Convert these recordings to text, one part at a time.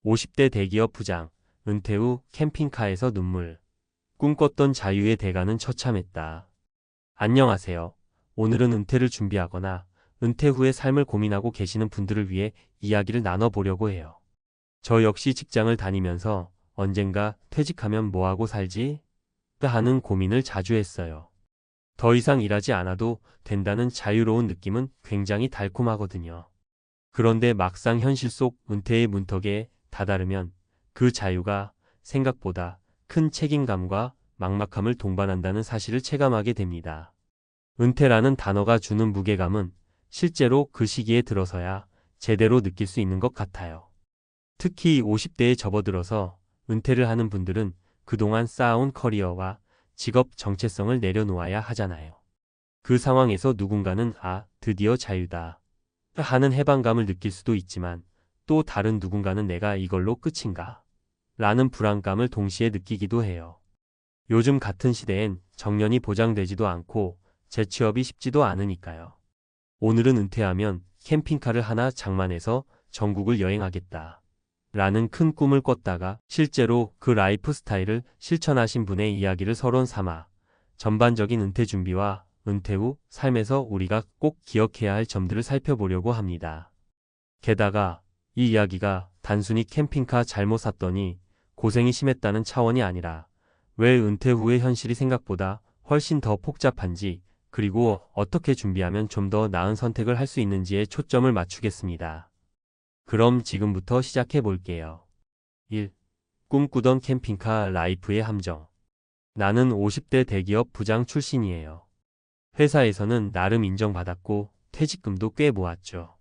50대 대기업 부장, 은퇴 후 캠핑카에서 눈물. 꿈꿨던 자유의 대가는 처참했다. 안녕하세요. 오늘은 은퇴를 준비하거나 은퇴 후의 삶을 고민하고 계시는 분들을 위해 이야기를 나눠보려고 해요. 저 역시 직장을 다니면서 언젠가 퇴직하면 뭐하고 살지? 하는 고민을 자주 했어요. 더 이상 일하지 않아도 된다는 자유로운 느낌은 굉장히 달콤하거든요. 그런데 막상 현실 속 은퇴의 문턱에 다다르면 그 자유가 생각보다 큰 책임감과 막막함을 동반한다는 사실을 체감하게 됩니다. 은퇴라는 단어가 주는 무게감은 실제로 그 시기에 들어서야 제대로 느낄 수 있는 것 같아요. 특히 50대에 접어들어서 은퇴를 하는 분들은 그동안 쌓아온 커리어와 직업 정체성을 내려놓아야 하잖아요. 그 상황에서 누군가는 드디어 자유다 하는 해방감을 느낄 수도 있지만 또 다른 누군가는 내가 이걸로 끝인가? 라는 불안감을 동시에 느끼기도 해요. 요즘 같은 시대엔 정년이 보장되지도 않고 재취업이 쉽지도 않으니까요. 오늘은 은퇴하면 캠핑카를 하나 장만해서 전국을 여행하겠다. 라는 큰 꿈을 꿨다가 실제로 그 라이프 스타일을 실천하신 분의 이야기를 서론 삼아 전반적인 은퇴 준비와 은퇴 후 삶에서 우리가 꼭 기억해야 할 점들을 살펴보려고 합니다. 게다가 이 이야기가 단순히 캠핑카 잘못 샀더니 고생이 심했다는 차원이 아니라 왜 은퇴 후의 현실이 생각보다 훨씬 더 복잡한지 그리고 어떻게 준비하면 좀 더 나은 선택을 할 수 있는지에 초점을 맞추겠습니다. 그럼 지금부터 시작해 볼게요. 1. 꿈꾸던 캠핑카 라이프의 함정. 나는 50대 대기업 부장 출신이에요. 회사에서는 나름 인정받았고 퇴직금도 꽤 모았죠.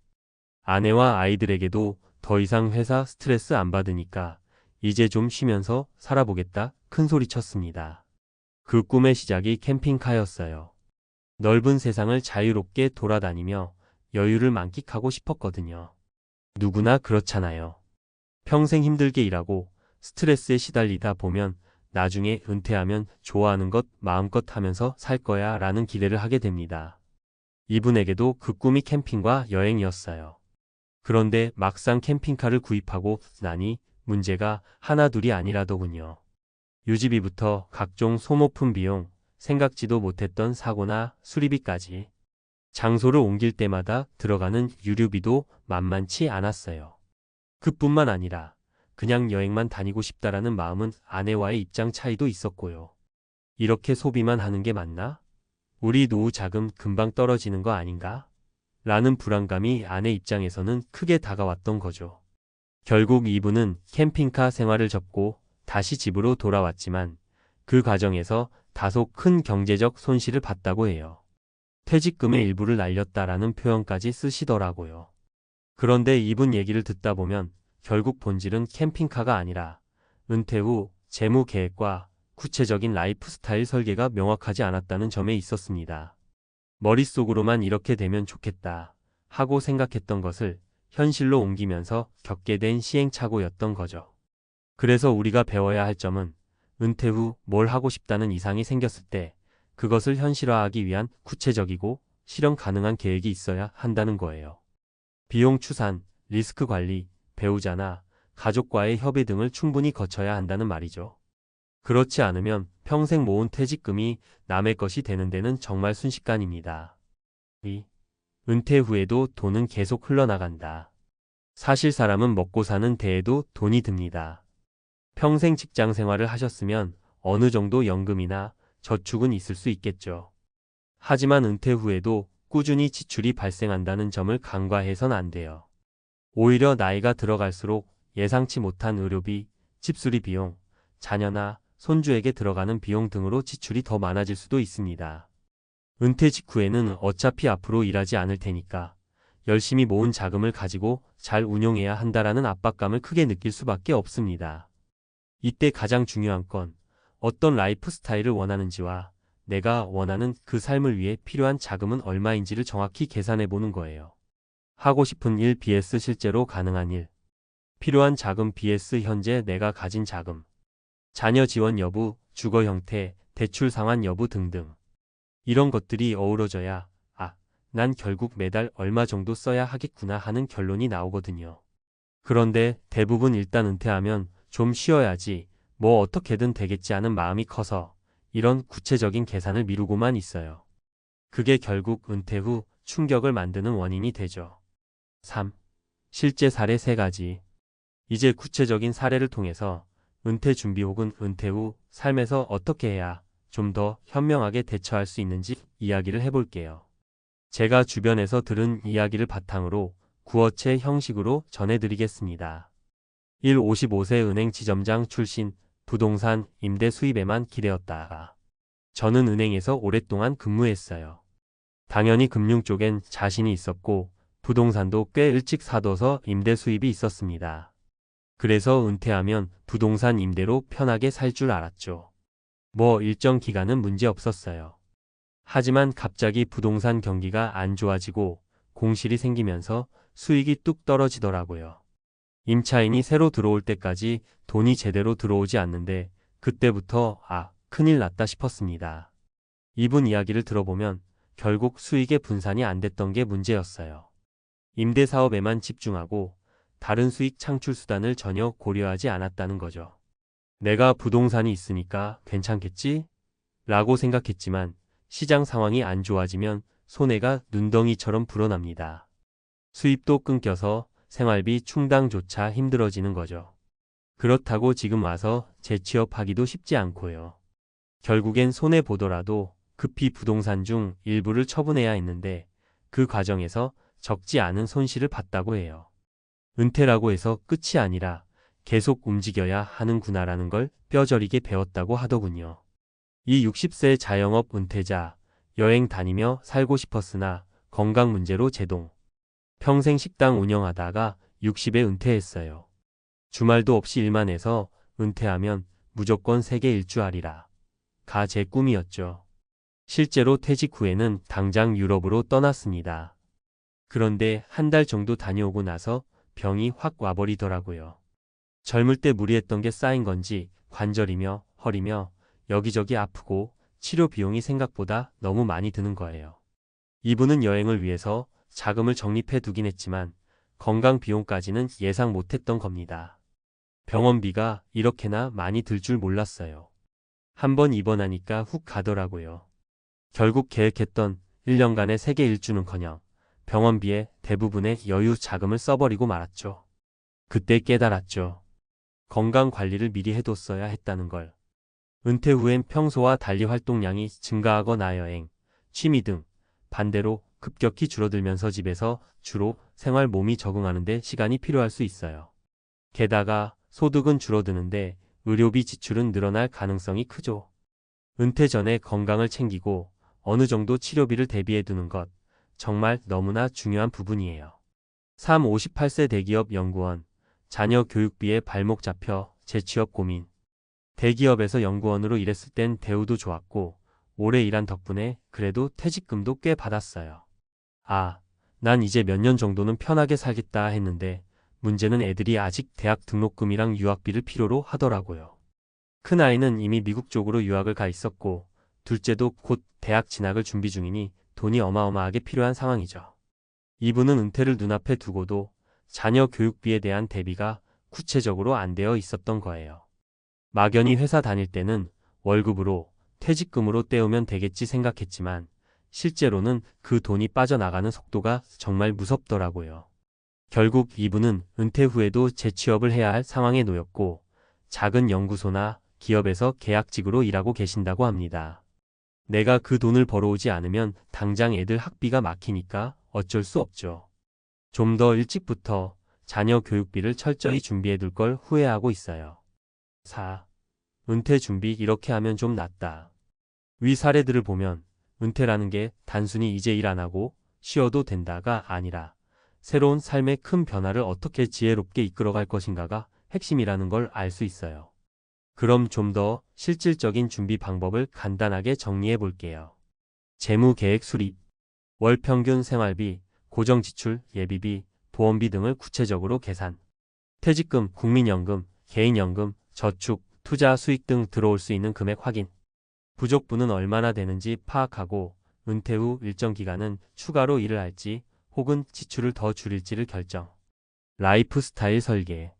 아내와 아이들에게도 더 이상 회사 스트레스 안 받으니까 이제 좀 쉬면서 살아보겠다 큰 소리 쳤습니다. 그 꿈의 시작이 캠핑카였어요. 넓은 세상을 자유롭게 돌아다니며 여유를 만끽하고 싶었거든요. 누구나 그렇잖아요. 평생 힘들게 일하고 스트레스에 시달리다 보면 나중에 은퇴하면 좋아하는 것 마음껏 하면서 살 거야 라는 기대를 하게 됩니다. 이분에게도 그 꿈이 캠핑과 여행이었어요. 그런데 막상 캠핑카를 구입하고 나니 문제가 하나둘이 아니라더군요. 유지비부터 각종 소모품 비용, 생각지도 못했던 사고나 수리비까지. 장소를 옮길 때마다 들어가는 유류비도 만만치 않았어요. 그뿐만 아니라 그냥 여행만 다니고 싶다라는 마음은 아내와의 입장 차이도 있었고요. 이렇게 소비만 하는 게 맞나? 우리 노후 자금 금방 떨어지는 거 아닌가? 라는 불안감이 아내 입장에서는 크게 다가왔던 거죠. 결국 이분은 캠핑카 생활을 접고 다시 집으로 돌아왔지만 그 과정에서 다소 큰 경제적 손실을 봤다고 해요. 퇴직금의 일부를 날렸다라는 표현까지 쓰시더라고요. 그런데 이분 얘기를 듣다 보면 결국 본질은 캠핑카가 아니라 은퇴 후 재무 계획과 구체적인 라이프 스타일 설계가 명확하지 않았다는 점에 있었습니다. 머릿속으로만 이렇게 되면 좋겠다 하고 생각했던 것을 현실로 옮기면서 겪게 된 시행착오였던 거죠. 그래서 우리가 배워야 할 점은 은퇴 후 뭘 하고 싶다는 이상이 생겼을 때 그것을 현실화하기 위한 구체적이고 실현 가능한 계획이 있어야 한다는 거예요. 비용 추산, 리스크 관리, 배우자나 가족과의 협의 등을 충분히 거쳐야 한다는 말이죠. 그렇지 않으면 평생 모은 퇴직금이 남의 것이 되는 데는 정말 순식간입니다. 2. 은퇴 후에도 돈은 계속 흘러나간다. 사실 사람은 먹고 사는 데에도 돈이 듭니다. 평생 직장 생활을 하셨으면 어느 정도 연금이나 저축은 있을 수 있겠죠. 하지만 은퇴 후에도 꾸준히 지출이 발생한다는 점을 간과해선 안 돼요. 오히려 나이가 들어갈수록 예상치 못한 의료비, 집수리 비용, 자녀나 손주에게 들어가는 비용 등으로 지출이 더 많아질 수도 있습니다. 은퇴 직후에는 어차피 앞으로 일하지 않을 테니까 열심히 모은 자금을 가지고 잘 운용해야 한다라는 압박감을 크게 느낄 수밖에 없습니다. 이때 가장 중요한 건 어떤 라이프 스타일을 원하는지와 내가 원하는 그 삶을 위해 필요한 자금은 얼마인지를 정확히 계산해 보는 거예요. 하고 싶은 일 vs 실제로 가능한 일. 필요한 자금 vs 현재 내가 가진 자금. 자녀 지원 여부, 주거 형태, 대출 상환 여부 등등. 이런 것들이 어우러져야 난 결국 매달 얼마 정도 써야 하겠구나 하는 결론이 나오거든요. 그런데 대부분 일단 은퇴하면 좀 쉬어야지, 뭐 어떻게든 되겠지 하는 마음이 커서 이런 구체적인 계산을 미루고만 있어요. 그게 결국 은퇴 후 충격을 만드는 원인이 되죠. 3. 실제 사례 3가지. 이제 구체적인 사례를 통해서 은퇴 준비 혹은 은퇴 후 삶에서 어떻게 해야 좀 더 현명하게 대처할 수 있는지 이야기를 해볼게요. 제가 주변에서 들은 이야기를 바탕으로 구어체 형식으로 전해드리겠습니다. 1. 55세 은행 지점장 출신, 부동산 임대 수입에만 기대었다. 저는 은행에서 오랫동안 근무했어요. 당연히 금융 쪽엔 자신이 있었고 부동산도 꽤 일찍 사둬서 임대 수입이 있었습니다. 그래서 은퇴하면 부동산 임대로 편하게 살 줄 알았죠. 뭐 일정 기간은 문제 없었어요. 하지만 갑자기 부동산 경기가 안 좋아지고 공실이 생기면서 수익이 뚝 떨어지더라고요. 임차인이 새로 들어올 때까지 돈이 제대로 들어오지 않는데 그때부터 큰일 났다 싶었습니다. 이분 이야기를 들어보면 결국 수익의 분산이 안 됐던 게 문제였어요. 임대 사업에만 집중하고 다른 수익 창출 수단을 전혀 고려하지 않았다는 거죠. 내가 부동산이 있으니까 괜찮겠지? 라고 생각했지만 시장 상황이 안 좋아지면 손해가 눈덩이처럼 불어납니다. 수입도 끊겨서 생활비 충당조차 힘들어지는 거죠. 그렇다고 지금 와서 재취업하기도 쉽지 않고요. 결국엔 손해보더라도 급히 부동산 중 일부를 처분해야 했는데 그 과정에서 적지 않은 손실을 봤다고 해요. 은퇴라고 해서 끝이 아니라 계속 움직여야 하는구나라는 걸 뼈저리게 배웠다고 하더군요. 이 60세 자영업 은퇴자, 여행 다니며 살고 싶었으나 건강 문제로 제동. 평생 식당 운영하다가 60에 은퇴했어요. 주말도 없이 일만 해서 은퇴하면 무조건 세계 일주하리라. 가 제 꿈이었죠. 실제로 퇴직 후에는 당장 유럽으로 떠났습니다. 그런데 한 달 정도 다녀오고 나서 병이 확 와버리더라고요. 젊을 때 무리했던 게 쌓인 건지 관절이며 허리며 여기저기 아프고 치료 비용이 생각보다 너무 많이 드는 거예요. 이분은 여행을 위해서 자금을 적립해 두긴 했지만 건강 비용까지는 예상 못했던 겁니다. 병원비가 이렇게나 많이 들 줄 몰랐어요. 한번 입원하니까 훅 가더라고요. 결국 계획했던 1년간의 세계 일주는커녕 병원비의 대부분의 여유 자금을 써버리고 말았죠. 그때 깨달았죠. 건강 관리를 미리 해뒀어야 했다는 걸. 은퇴 후엔 평소와 달리 활동량이 증가하거나 여행, 취미 등 반대로 급격히 줄어들면서 집에서 주로 생활 몸이 적응하는 데 시간이 필요할 수 있어요. 게다가 소득은 줄어드는데 의료비 지출은 늘어날 가능성이 크죠. 은퇴 전에 건강을 챙기고 어느 정도 치료비를 대비해 두는 것, 정말 너무나 중요한 부분이에요. 3. 58세 대기업 연구원, 자녀 교육비에 발목 잡혀 재취업 고민. 대기업에서 연구원으로 일했을 땐 대우도 좋았고 오래 일한 덕분에 그래도 퇴직금도 꽤 받았어요. 난 이제 몇 년 정도는 편하게 살겠다 했는데 문제는 애들이 아직 대학 등록금이랑 유학비를 필요로 하더라고요. 큰아이는 이미 미국 쪽으로 유학을 가 있었고 둘째도 곧 대학 진학을 준비 중이니 돈이 어마어마하게 필요한 상황이죠. 이분은 은퇴를 눈앞에 두고도 자녀 교육비에 대한 대비가 구체적으로 안 되어 있었던 거예요. 막연히 회사 다닐 때는 월급으로 퇴직금으로 때우면 되겠지 생각했지만 실제로는 그 돈이 빠져나가는 속도가 정말 무섭더라고요. 결국 이분은 은퇴 후에도 재취업을 해야 할 상황에 놓였고 작은 연구소나 기업에서 계약직으로 일하고 계신다고 합니다. 내가 그 돈을 벌어오지 않으면 당장 애들 학비가 막히니까 어쩔 수 없죠. 좀 더 일찍부터 자녀 교육비를 철저히 준비해둘 걸 후회하고 있어요. 4. 은퇴 준비 이렇게 하면 좀 낫다. 위 사례들을 보면 은퇴라는 게 단순히 이제 일 안 하고 쉬어도 된다가 아니라 새로운 삶의 큰 변화를 어떻게 지혜롭게 이끌어갈 것인가가 핵심이라는 걸 알 수 있어요. 그럼 좀 더 실질적인 준비 방법을 간단하게 정리해 볼게요. 재무계획 수립, 월 평균 생활비, 고정지출, 예비비, 보험비 등을 구체적으로 계산. 퇴직금, 국민연금, 개인연금, 저축, 투자 수익 등 들어올 수 있는 금액 확인. 부족분은 얼마나 되는지 파악하고 은퇴 후 일정 기간은 추가로 일을 할지 혹은 지출을 더 줄일지를 결정. 라이프 스타일 설계.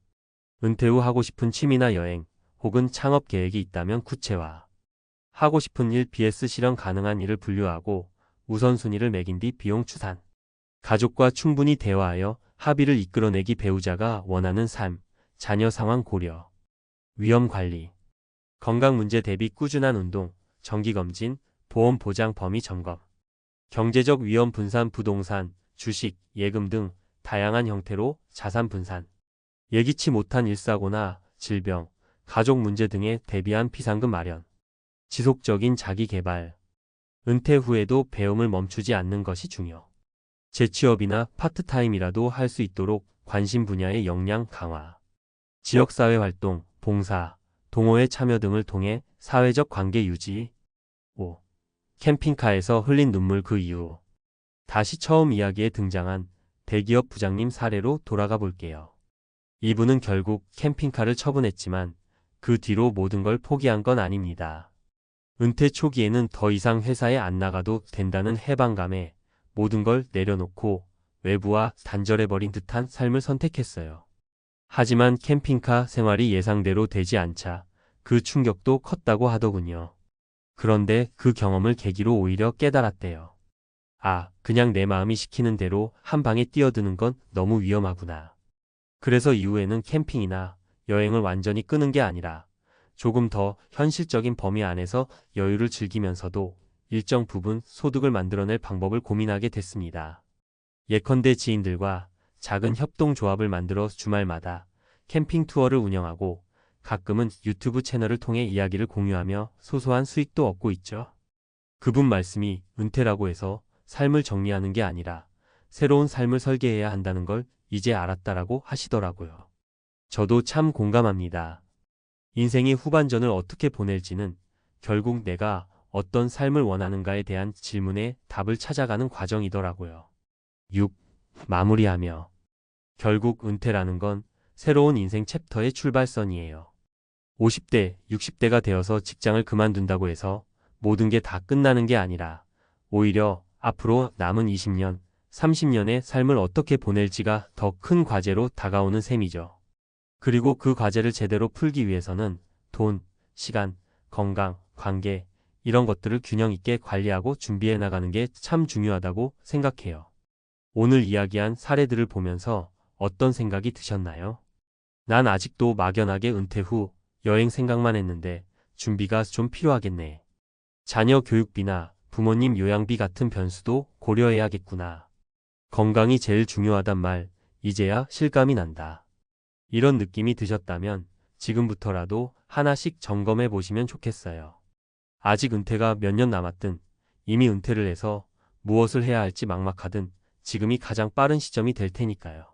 은퇴 후 하고 싶은 취미나 여행 혹은 창업 계획이 있다면 구체화. 하고 싶은 일 vs 실현 가능한 일을 분류하고 우선순위를 매긴 뒤 비용 추산. 가족과 충분히 대화하여 합의를 이끌어내기. 배우자가 원하는 삶, 자녀 상황 고려. 위험 관리. 건강 문제 대비 꾸준한 운동, 정기검진, 보험 보장 범위 점검. 경제적 위험 분산. 부동산, 주식, 예금 등 다양한 형태로 자산 분산. 예기치 못한 일사고나 질병, 가족 문제 등에 대비한 피상금 마련. 지속적인 자기 개발. 은퇴 후에도 배움을 멈추지 않는 것이 중요. 재취업이나 파트타임이라도 할 수 있도록 관심 분야의 역량 강화. 지역사회 활동, 봉사, 동호회 참여 등을 통해 사회적 관계 유지. 5. 캠핑카에서 흘린 눈물. 그 이후. 다시 처음 이야기에 등장한 대기업 부장님 사례로 돌아가 볼게요. 이분은 결국 캠핑카를 처분했지만 그 뒤로 모든 걸 포기한 건 아닙니다. 은퇴 초기에는 더 이상 회사에 안 나가도 된다는 해방감에 모든 걸 내려놓고 외부와 단절해버린 듯한 삶을 선택했어요. 하지만 캠핑카 생활이 예상대로 되지 않자 그 충격도 컸다고 하더군요. 그런데 그 경험을 계기로 오히려 깨달았대요. 아, 그냥 내 마음이 시키는 대로 한 방에 뛰어드는 건 너무 위험하구나. 그래서 이후에는 캠핑이나 여행을 완전히 끄는 게 아니라 조금 더 현실적인 범위 안에서 여유를 즐기면서도 일정 부분 소득을 만들어낼 방법을 고민하게 됐습니다. 예컨대 지인들과 작은 협동조합을 만들어 주말마다 캠핑 투어를 운영하고 가끔은 유튜브 채널을 통해 이야기를 공유하며 소소한 수익도 얻고 있죠. 그분 말씀이 은퇴라고 해서 삶을 정리하는 게 아니라 새로운 삶을 설계해야 한다는 걸 이제 알았다라고 하시더라고요. 저도 참 공감합니다. 인생의 후반전을 어떻게 보낼지는 결국 내가 어떤 삶을 원하는가에 대한 질문에 답을 찾아가는 과정이더라고요. 6. 마무리하며. 결국 은퇴라는 건 새로운 인생 챕터의 출발선이에요. 50대, 60대가 되어서 직장을 그만둔다고 해서 모든 게 다 끝나는 게 아니라 오히려 앞으로 남은 20년, 30년의 삶을 어떻게 보낼지가 더 큰 과제로 다가오는 셈이죠. 그리고 그 과제를 제대로 풀기 위해서는 돈, 시간, 건강, 관계 이런 것들을 균형 있게 관리하고 준비해 나가는 게 참 중요하다고 생각해요. 오늘 이야기한 사례들을 보면서 어떤 생각이 드셨나요? 난 아직도 막연하게 은퇴 후 여행 생각만 했는데 준비가 좀 필요하겠네. 자녀 교육비나 부모님 요양비 같은 변수도 고려해야겠구나. 건강이 제일 중요하단 말, 이제야 실감이 난다. 이런 느낌이 드셨다면 지금부터라도 하나씩 점검해 보시면 좋겠어요. 아직 은퇴가 몇 년 남았든 이미 은퇴를 해서 무엇을 해야 할지 막막하든 지금이 가장 빠른 시점이 될 테니까요.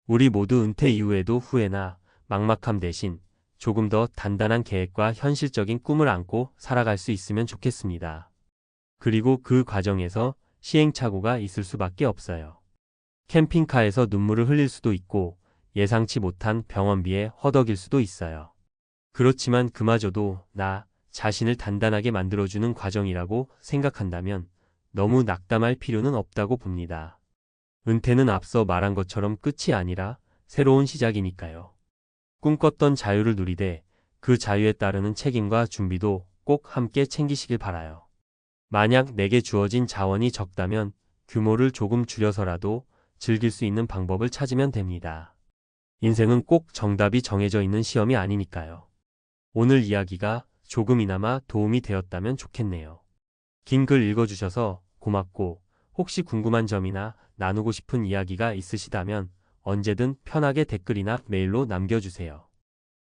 우리 모두 은퇴 이후에도 후회나 막막함 대신 조금 더 단단한 계획과 현실적인 꿈을 안고 살아갈 수 있으면 좋겠습니다. 그리고 그 과정에서 시행착오가 있을 수밖에 없어요. 캠핑카에서 눈물을 흘릴 수도 있고 예상치 못한 병원비에 허덕일 수도 있어요. 그렇지만 그마저도 나 자신을 단단하게 만들어주는 과정이라고 생각한다면 너무 낙담할 필요는 없다고 봅니다. 은퇴는 앞서 말한 것처럼 끝이 아니라 새로운 시작이니까요. 꿈꿨던 자유를 누리되 그 자유에 따르는 책임과 준비도 꼭 함께 챙기시길 바라요. 만약 내게 주어진 자원이 적다면 규모를 조금 줄여서라도 즐길 수 있는 방법을 찾으면 됩니다. 인생은 꼭 정답이 정해져 있는 시험이 아니니까요. 오늘 이야기가 조금이나마 도움이 되었다면 좋겠네요. 긴 글 읽어주셔서 고맙고 혹시 궁금한 점이나 나누고 싶은 이야기가 있으시다면 언제든 편하게 댓글이나 메일로 남겨주세요.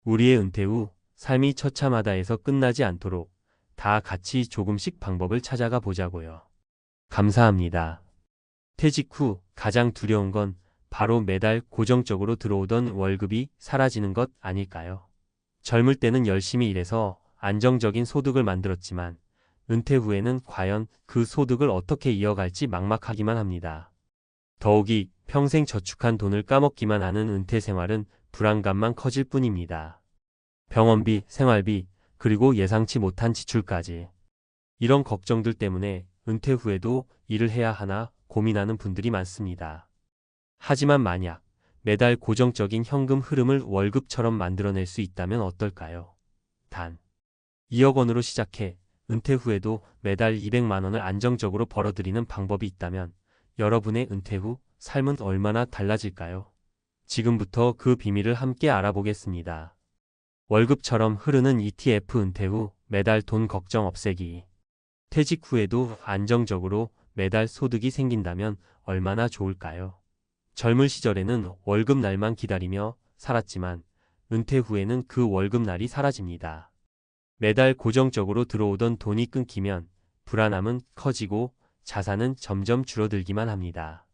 우리의 은퇴 후 삶이 처참하다에서 끝나지 않도록 다 같이 조금씩 방법을 찾아가 보자고요. 감사합니다. 퇴직 후 가장 두려운 건 바로 매달 고정적으로 들어오던 월급이 사라지는 것 아닐까요? 젊을 때는 열심히 일해서 안정적인 소득을 만들었지만 은퇴 후에는 과연 그 소득을 어떻게 이어갈지 막막하기만 합니다. 더욱이 평생 저축한 돈을 까먹기만 하는 은퇴 생활은 불안감만 커질 뿐입니다. 병원비, 생활비, 그리고 예상치 못한 지출까지. 이런 걱정들 때문에 은퇴 후에도 일을 해야 하나 고민하는 분들이 많습니다. 하지만 만약 매달 고정적인 현금 흐름을 월급처럼 만들어낼 수 있다면 어떨까요? 단 2억 원으로 시작해 은퇴 후에도 매달 200만 원을 안정적으로 벌어들이는 방법이 있다면 여러분의 은퇴 후 삶은 얼마나 달라질까요? 지금부터 그 비밀을 함께 알아보겠습니다. 월급처럼 흐르는 ETF 은퇴 후 매달 돈 걱정 없애기. 퇴직 후에도 안정적으로 매달 소득이 생긴다면 얼마나 좋을까요? 젊은 시절에는 월급 날만 기다리며 살았지만 은퇴 후에는 그 월급 날이 사라집니다. 매달 고정적으로 들어오던 돈이 끊기면 불안함은 커지고 자산은 점점 줄어들기만 합니다.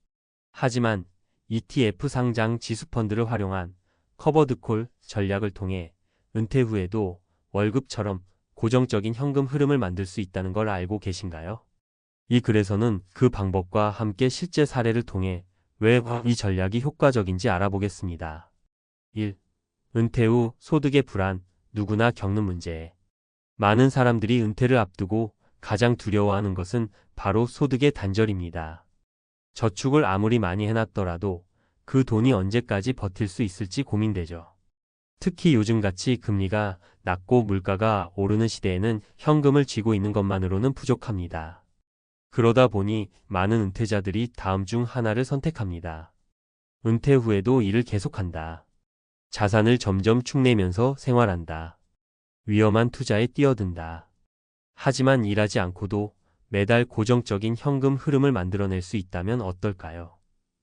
하지만 ETF 상장 지수펀드를 활용한 커버드콜 전략을 통해 은퇴 후에도 월급처럼 고정적인 현금 흐름을 만들 수 있다는 걸 알고 계신가요? 이 글에서는 그 방법과 함께 실제 사례를 통해 왜 이 전략이 효과적인지 알아보겠습니다. 1. 은퇴 후 소득의 불안, 누구나 겪는 문제. 많은 사람들이 은퇴를 앞두고 가장 두려워하는 것은 바로 소득의 단절입니다. 저축을 아무리 많이 해놨더라도 그 돈이 언제까지 버틸 수 있을지 고민되죠. 특히 요즘같이 금리가 낮고 물가가 오르는 시대에는 현금을 쥐고 있는 것만으로는 부족합니다. 그러다 보니 많은 은퇴자들이 다음 중 하나를 선택합니다. 은퇴 후에도 일을 계속한다. 자산을 점점 축내면서 생활한다. 위험한 투자에 뛰어든다. 하지만 일하지 않고도 매달 고정적인 현금 흐름을 만들어낼 수 있다면 어떨까요?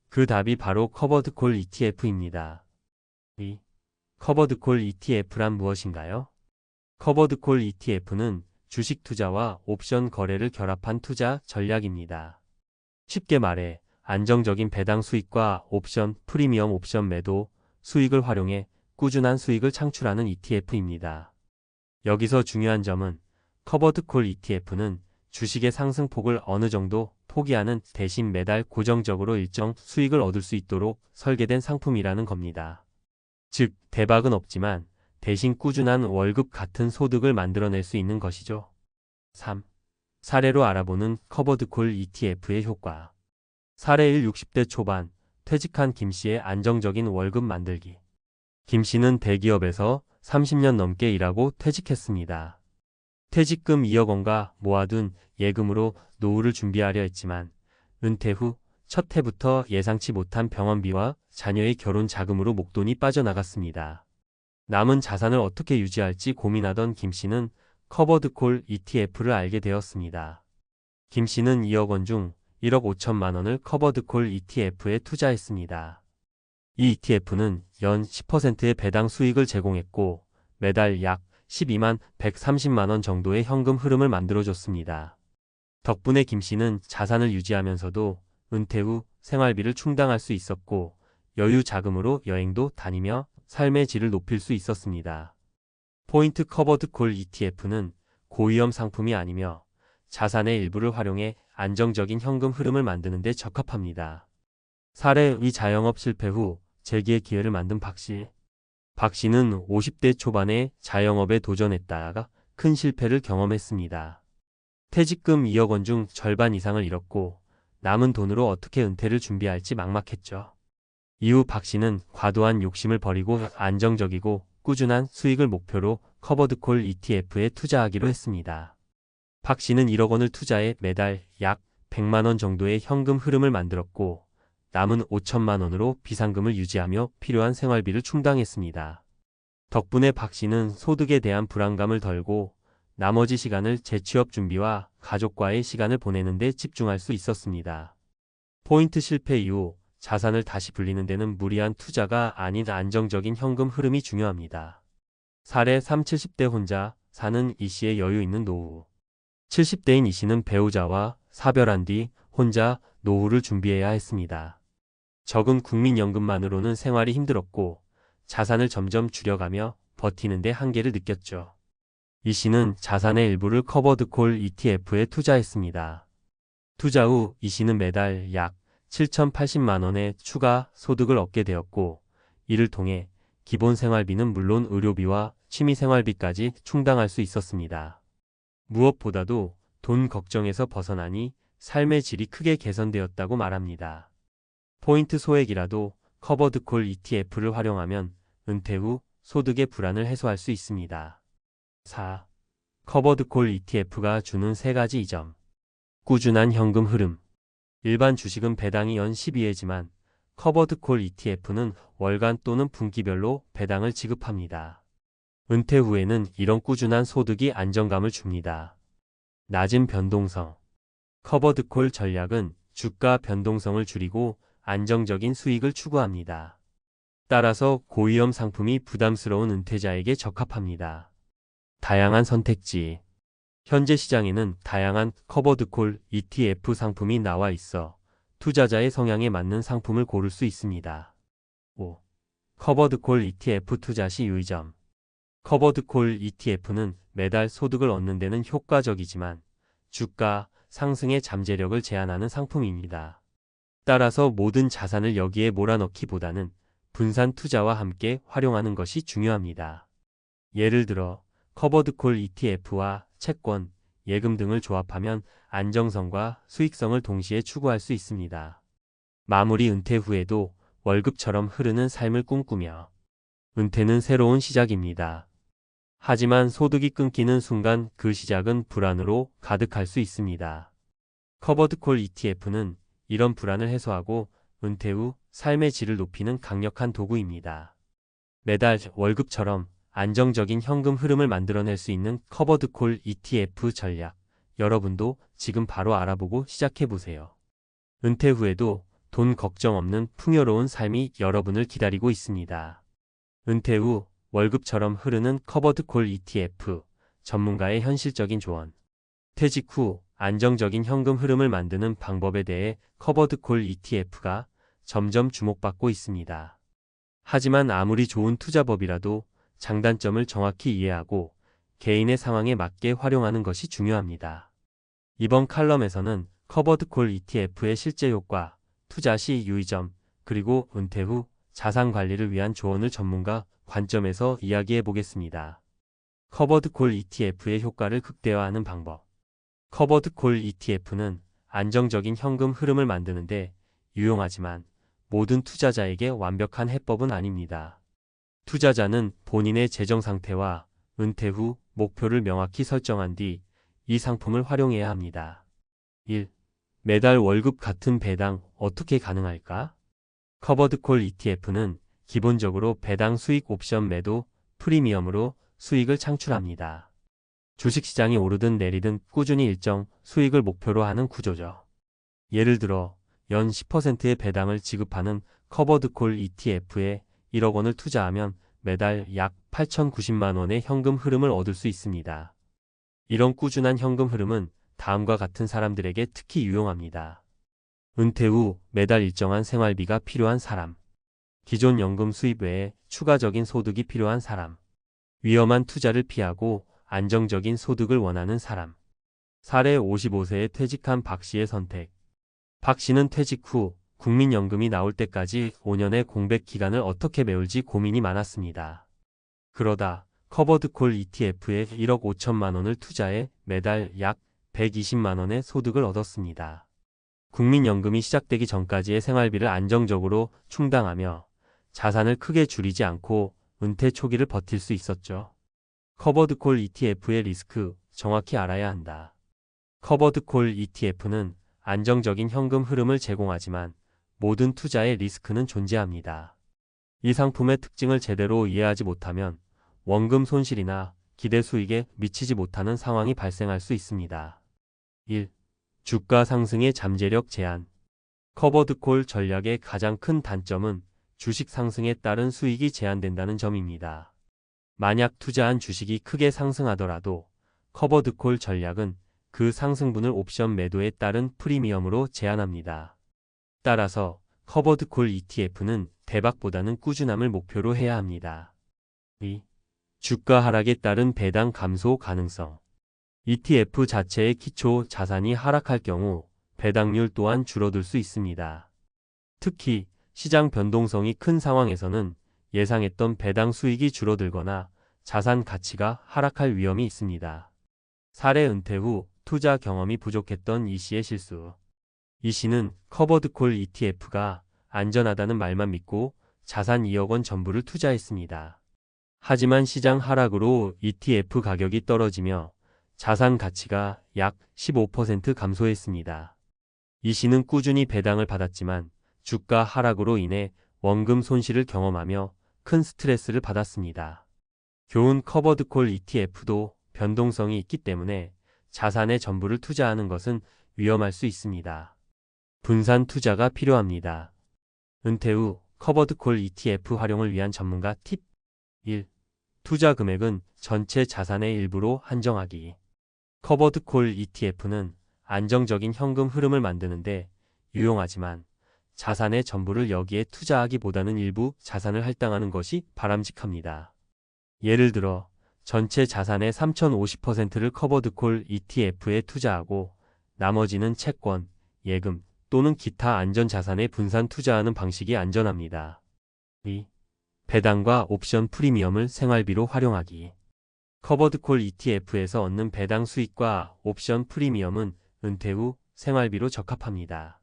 그 답이 바로 커버드콜 ETF입니다. 2. 커버드콜 ETF란 무엇인가요? 커버드콜 ETF는 주식 투자와 옵션 거래를 결합한 투자 전략입니다. 쉽게 말해 안정적인 배당 수익과 옵션, 프리미엄 옵션 매도, 수익을 활용해 꾸준한 수익을 창출하는 ETF입니다. 여기서 중요한 점은 커버드콜 ETF는 주식의 상승폭을 어느 정도 포기하는 대신 매달 고정적으로 일정 수익을 얻을 수 있도록 설계된 상품이라는 겁니다. 즉, 대박은 없지만 대신 꾸준한 월급 같은 소득을 만들어낼 수 있는 것이죠. 3. 사례로 알아보는 커버드콜 ETF의 효과. 사례 1. 60대 초반, 퇴직한 김씨의 안정적인 월급 만들기. 김씨는 대기업에서 30년 넘게 일하고 퇴직했습니다. 퇴직금 2억 원과 모아둔 예금으로 노후를 준비하려 했지만 은퇴 후 첫 해부터 예상치 못한 병원비와 자녀의 결혼 자금으로 목돈이 빠져나갔습니다. 남은 자산을 어떻게 유지할지 고민하던 김씨는 커버드콜 ETF를 알게 되었습니다. 김씨는 2억 원 중 1억 5천만 원을 커버드콜 ETF에 투자했습니다. 이 ETF는 연 10%의 배당 수익을 제공했고 매달 약 12만 130만 원 정도의 현금 흐름을 만들어줬습니다. 덕분에 김씨는 자산을 유지하면서도 은퇴 후 생활비를 충당할 수 있었고 여유 자금으로 여행도 다니며 삶의 질을 높일 수 있었습니다. 포인트 커버드콜 ETF는 고위험 상품이 아니며 자산의 일부를 활용해 안정적인 현금 흐름을 만드는 데 적합합니다. 사례 2. 자영업 실패 후 재기의 기회를 만든 박씨. 박씨는 50대 초반에 자영업에 도전했다가 큰 실패를 경험했습니다. 퇴직금 2억 원 중 절반 이상을 잃었고 남은 돈으로 어떻게 은퇴를 준비할지 막막했죠. 이후 박씨는 과도한 욕심을 버리고 안정적이고 꾸준한 수익을 목표로 커버드콜 ETF에 투자하기로 했습니다. 박씨는 1억 원을 투자해 매달 약 100만 원 정도의 현금 흐름을 만들었고 남은 5천만 원으로 비상금을 유지하며 필요한 생활비를 충당했습니다. 덕분에 박씨는 소득에 대한 불안감을 덜고 나머지 시간을 재취업 준비와 가족과의 시간을 보내는 데 집중할 수 있었습니다. 포인트 실패 이후 자산을 다시 불리는 데는 무리한 투자가 아닌 안정적인 현금 흐름이 중요합니다. 사례 3. 70대 혼자 사는 이씨의 여유 있는 노후. 70대인 이씨는 배우자와 사별한 뒤 혼자 노후를 준비해야 했습니다. 적은 국민연금만으로는 생활이 힘들었고 자산을 점점 줄여가며 버티는 데 한계를 느꼈죠. 이 씨는 자산의 일부를 커버드콜 ETF에 투자했습니다. 투자 후 이 씨는 매달 약 7,080만 원의 추가 소득을 얻게 되었고 이를 통해 기본 생활비는 물론 의료비와 취미 생활비까지 충당할 수 있었습니다. 무엇보다도 돈 걱정에서 벗어나니 삶의 질이 크게 개선되었다고 말합니다. 포인트 소액이라도 커버드콜 ETF를 활용하면 은퇴 후 소득의 불안을 해소할 수 있습니다. 4. 커버드콜 ETF가 주는 3가지 이점. 꾸준한 현금 흐름. 일반 주식은 배당이 연 12회지만 커버드콜 ETF는 월간 또는 분기별로 배당을 지급합니다. 은퇴 후에는 이런 꾸준한 소득이 안정감을 줍니다. 낮은 변동성. 커버드콜 전략은 주가 변동성을 줄이고 안정적인 수익을 추구합니다. 따라서 고위험 상품이 부담스러운 은퇴자에게 적합합니다. 다양한 선택지. 현재 시장에는 다양한 커버드콜 ETF 상품이 나와 있어 투자자의 성향에 맞는 상품을 고를 수 있습니다. 5. 커버드콜 ETF 투자 시 유의점. 커버드콜 ETF는 매달 소득을 얻는 데는 효과적이지만 주가 상승의 잠재력을 제한하는 상품입니다. 따라서 모든 자산을 여기에 몰아넣기보다는 분산 투자와 함께 활용하는 것이 중요합니다. 예를 들어 커버드콜 ETF와 채권, 예금 등을 조합하면 안정성과 수익성을 동시에 추구할 수 있습니다. 마무리. 은퇴 후에도 월급처럼 흐르는 삶을 꿈꾸며 은퇴는 새로운 시작입니다. 하지만 소득이 끊기는 순간 그 시작은 불안으로 가득할 수 있습니다. 커버드콜 ETF는 이런 불안을 해소하고 은퇴 후 삶의 질을 높이는 강력한 도구입니다. 매달 월급처럼 안정적인 현금 흐름을 만들어낼 수 있는 커버드콜 ETF 전략. 여러분도 지금 바로 알아보고 시작해보세요. 은퇴 후에도 돈 걱정 없는 풍요로운 삶이 여러분을 기다리고 있습니다. 은퇴 후 월급처럼 흐르는 커버드콜 ETF. 전문가의 현실적인 조언. 퇴직 후 안정적인 현금 흐름을 만드는 방법에 대해 커버드콜 ETF가 점점 주목받고 있습니다. 하지만 아무리 좋은 투자법이라도 장단점을 정확히 이해하고 개인의 상황에 맞게 활용하는 것이 중요합니다. 이번 칼럼에서는 커버드콜 ETF의 실제 효과, 투자 시 유의점, 그리고 은퇴 후 자산 관리를 위한 조언을 전문가 관점에서 이야기해 보겠습니다. 커버드콜 ETF의 효과를 극대화하는 방법. 커버드콜 ETF는 안정적인 현금 흐름을 만드는데 유용하지만 모든 투자자에게 완벽한 해법은 아닙니다. 투자자는 본인의 재정 상태와 은퇴 후 목표를 명확히 설정한 뒤 이 상품을 활용해야 합니다. 1. 매달 월급 같은 배당 어떻게 가능할까? 커버드콜 ETF는 기본적으로 배당 수익 옵션 매도 프리미엄으로 수익을 창출합니다. 주식시장이 오르든 내리든 꾸준히 일정 수익을 목표로 하는 구조죠. 예를 들어 연 10%의 배당을 지급하는 커버드콜 ETF에 1억 원을 투자하면 매달 약 8,090만 원의 현금 흐름을 얻을 수 있습니다. 이런 꾸준한 현금 흐름은 다음과 같은 사람들에게 특히 유용합니다. 은퇴 후 매달 일정한 생활비가 필요한 사람, 기존 연금 수입 외에 추가적인 소득이 필요한 사람, 위험한 투자를 피하고 안정적인 소득을 원하는 사람. 사례. 55세에 퇴직한 박 씨의 선택. 박 씨는 퇴직 후 국민연금이 나올 때까지 5년의 공백 기간을 어떻게 메울지 고민이 많았습니다. 그러다 커버드콜 ETF에 1억 5천만 원을 투자해 매달 약 120만 원의 소득을 얻었습니다. 국민연금이 시작되기 전까지의 생활비를 안정적으로 충당하며 자산을 크게 줄이지 않고 은퇴 초기를 버틸 수 있었죠. 커버드콜 ETF의 리스크 정확히 알아야 한다. 커버드콜 ETF는 안정적인 현금 흐름을 제공하지만 모든 투자의 리스크는 존재합니다. 이 상품의 특징을 제대로 이해하지 못하면 원금 손실이나 기대 수익에 미치지 못하는 상황이 발생할 수 있습니다. 1. 주가 상승의 잠재력 제한. 커버드콜 전략의 가장 큰 단점은 주식 상승에 따른 수익이 제한된다는 점입니다. 만약 투자한 주식이 크게 상승하더라도 커버드콜 전략은 그 상승분을 옵션 매도에 따른 프리미엄으로 제한합니다. 따라서 커버드콜 ETF는 대박보다는 꾸준함을 목표로 해야 합니다. 2. 주가 하락에 따른 배당 감소 가능성. ETF 자체의 기초 자산이 하락할 경우 배당률 또한 줄어들 수 있습니다. 특히 시장 변동성이 큰 상황에서는 예상했던 배당 수익이 줄어들거나 자산 가치가 하락할 위험이 있습니다. 사례. 은퇴 후 투자 경험이 부족했던 이 씨의 실수. 이 씨는 커버드콜 ETF가 안전하다는 말만 믿고 자산 2억 원 전부를 투자했습니다. 하지만 시장 하락으로 ETF 가격이 떨어지며 자산 가치가 약 15% 감소했습니다. 이 씨는 꾸준히 배당을 받았지만 주가 하락으로 인해 원금 손실을 경험하며 큰 스트레스를 받았습니다. 교훈 커버드콜 ETF도 변동성이 있기 때문에 자산의 전부를 투자하는 것은 위험할 수 있습니다. 분산 투자가 필요합니다. 은퇴 후 커버드콜 ETF 활용을 위한 전문가 팁 1. 투자 금액은 전체 자산의 일부로 한정하기. 커버드콜 ETF는 안정적인 현금 흐름을 만드는데 유용하지만 자산의 전부를 여기에 투자하기보다는 일부 자산을 할당하는 것이 바람직합니다. 예를 들어 전체 자산의 3,050%를 커버드콜 ETF에 투자하고 나머지는 채권, 예금 또는 기타 안전자산에 분산 투자하는 방식이 안전합니다. 2. 배당과 옵션 프리미엄을 생활비로 활용하기. 커버드콜 ETF에서 얻는 배당 수익과 옵션 프리미엄은 은퇴 후 생활비로 적합합니다.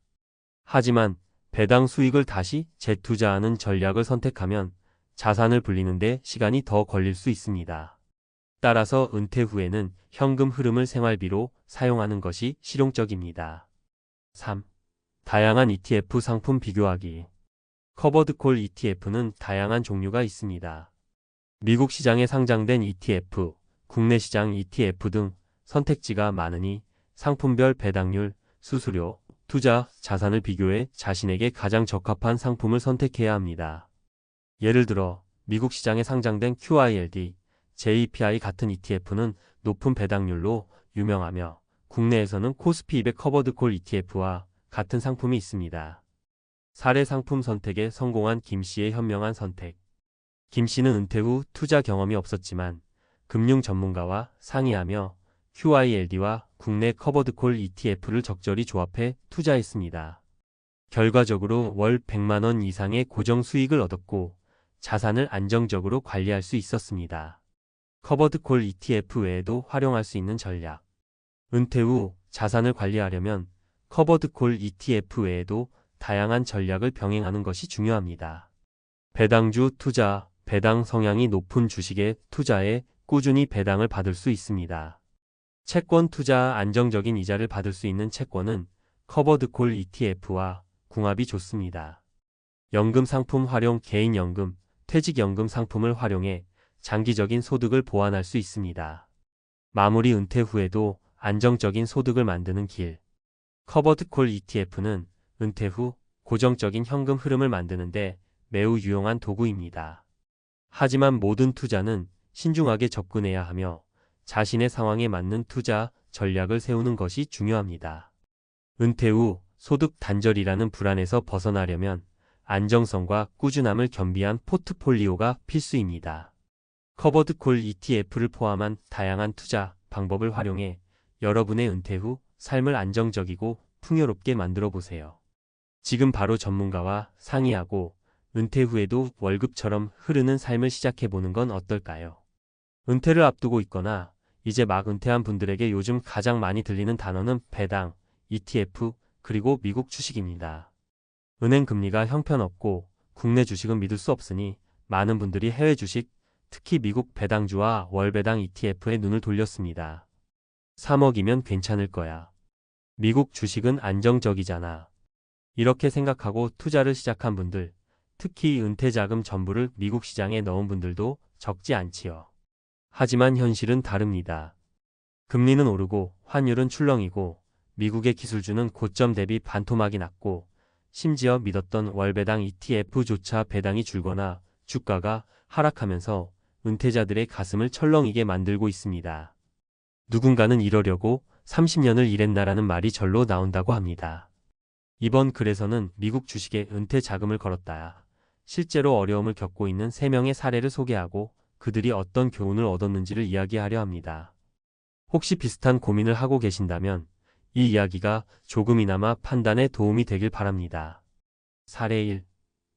하지만 배당 수익을 다시 재투자하는 전략을 선택하면 자산을 불리는데 시간이 더 걸릴 수 있습니다. 따라서 은퇴 후에는 현금 흐름을 생활비로 사용하는 것이 실용적입니다. 3. 다양한 ETF 상품 비교하기. 커버드콜 ETF는 다양한 종류가 있습니다. 미국 시장에 상장된 ETF, 국내 시장 ETF 등 선택지가 많으니 상품별 배당률, 수수료, 투자, 자산을 비교해 자신에게 가장 적합한 상품을 선택해야 합니다. 예를 들어 미국 시장에 상장된 QYLD, JPI 같은 ETF는 높은 배당률로 유명하며 국내에서는 코스피 200 커버드콜 ETF와 같은 상품이 있습니다. 사례 상품 선택에 성공한 김 씨의 현명한 선택. 김 씨는 은퇴 후 투자 경험이 없었지만 금융 전문가와 상의하며 QYLD와 국내 커버드콜 ETF를 적절히 조합해 투자했습니다. 결과적으로 월 100만 원 이상의 고정 수익을 얻었고 자산을 안정적으로 관리할 수 있었습니다. 커버드콜 ETF 외에도 활용할 수 있는 전략. 은퇴 후 자산을 관리하려면 커버드콜 ETF 외에도 다양한 전략을 병행하는 것이 중요합니다. 배당주 투자, 배당 성향이 높은 주식에 투자해 꾸준히 배당을 받을 수 있습니다. 채권 투자, 안정적인 이자를 받을 수 있는 채권은 커버드콜 ETF와 궁합이 좋습니다. 연금 상품 활용, 개인연금, 퇴직연금 상품을 활용해 장기적인 소득을 보완할 수 있습니다. 마무리 은퇴 후에도 안정적인 소득을 만드는 길. 커버드콜 ETF는 은퇴 후 고정적인 현금 흐름을 만드는데 매우 유용한 도구입니다. 하지만 모든 투자는 신중하게 접근해야 하며 자신의 상황에 맞는 투자 전략을 세우는 것이 중요합니다. 은퇴 후 소득 단절이라는 불안에서 벗어나려면 안정성과 꾸준함을 겸비한 포트폴리오가 필수입니다. 커버드콜 ETF를 포함한 다양한 투자 방법을 활용해 여러분의 은퇴 후 삶을 안정적이고 풍요롭게 만들어 보세요. 지금 바로 전문가와 상의하고 은퇴 후에도 월급처럼 흐르는 삶을 시작해보는 건 어떨까요? 은퇴를 앞두고 있거나 이제 막 은퇴한 분들에게 요즘 가장 많이 들리는 단어는 배당, ETF, 그리고 미국 주식입니다. 은행 금리가 형편없고 국내 주식은 믿을 수 없으니 많은 분들이 해외 주식, 특히 미국 배당주와 월배당 ETF에 눈을 돌렸습니다. 3억이면 괜찮을 거야. 미국 주식은 안정적이잖아. 이렇게 생각하고 투자를 시작한 분들, 특히 은퇴 자금 전부를 미국 시장에 넣은 분들도 적지 않지요. 하지만 현실은 다릅니다. 금리는 오르고 환율은 출렁이고 미국의 기술주는 고점 대비 반토막이 났고 심지어 믿었던 월배당 ETF조차 배당이 줄거나 주가가 하락하면서 은퇴자들의 가슴을 철렁이게 만들고 있습니다. 누군가는 이러려고 30년을 일했나라는 말이 절로 나온다고 합니다. 이번 글에서는 미국 주식에 은퇴 자금을 걸었다. 실제로 어려움을 겪고 있는 3명의 사례를 소개하고 그들이 어떤 교훈을 얻었는지를 이야기하려 합니다. 혹시 비슷한 고민을 하고 계신다면 이 이야기가 조금이나마 판단에 도움이 되길 바랍니다. 사례 1.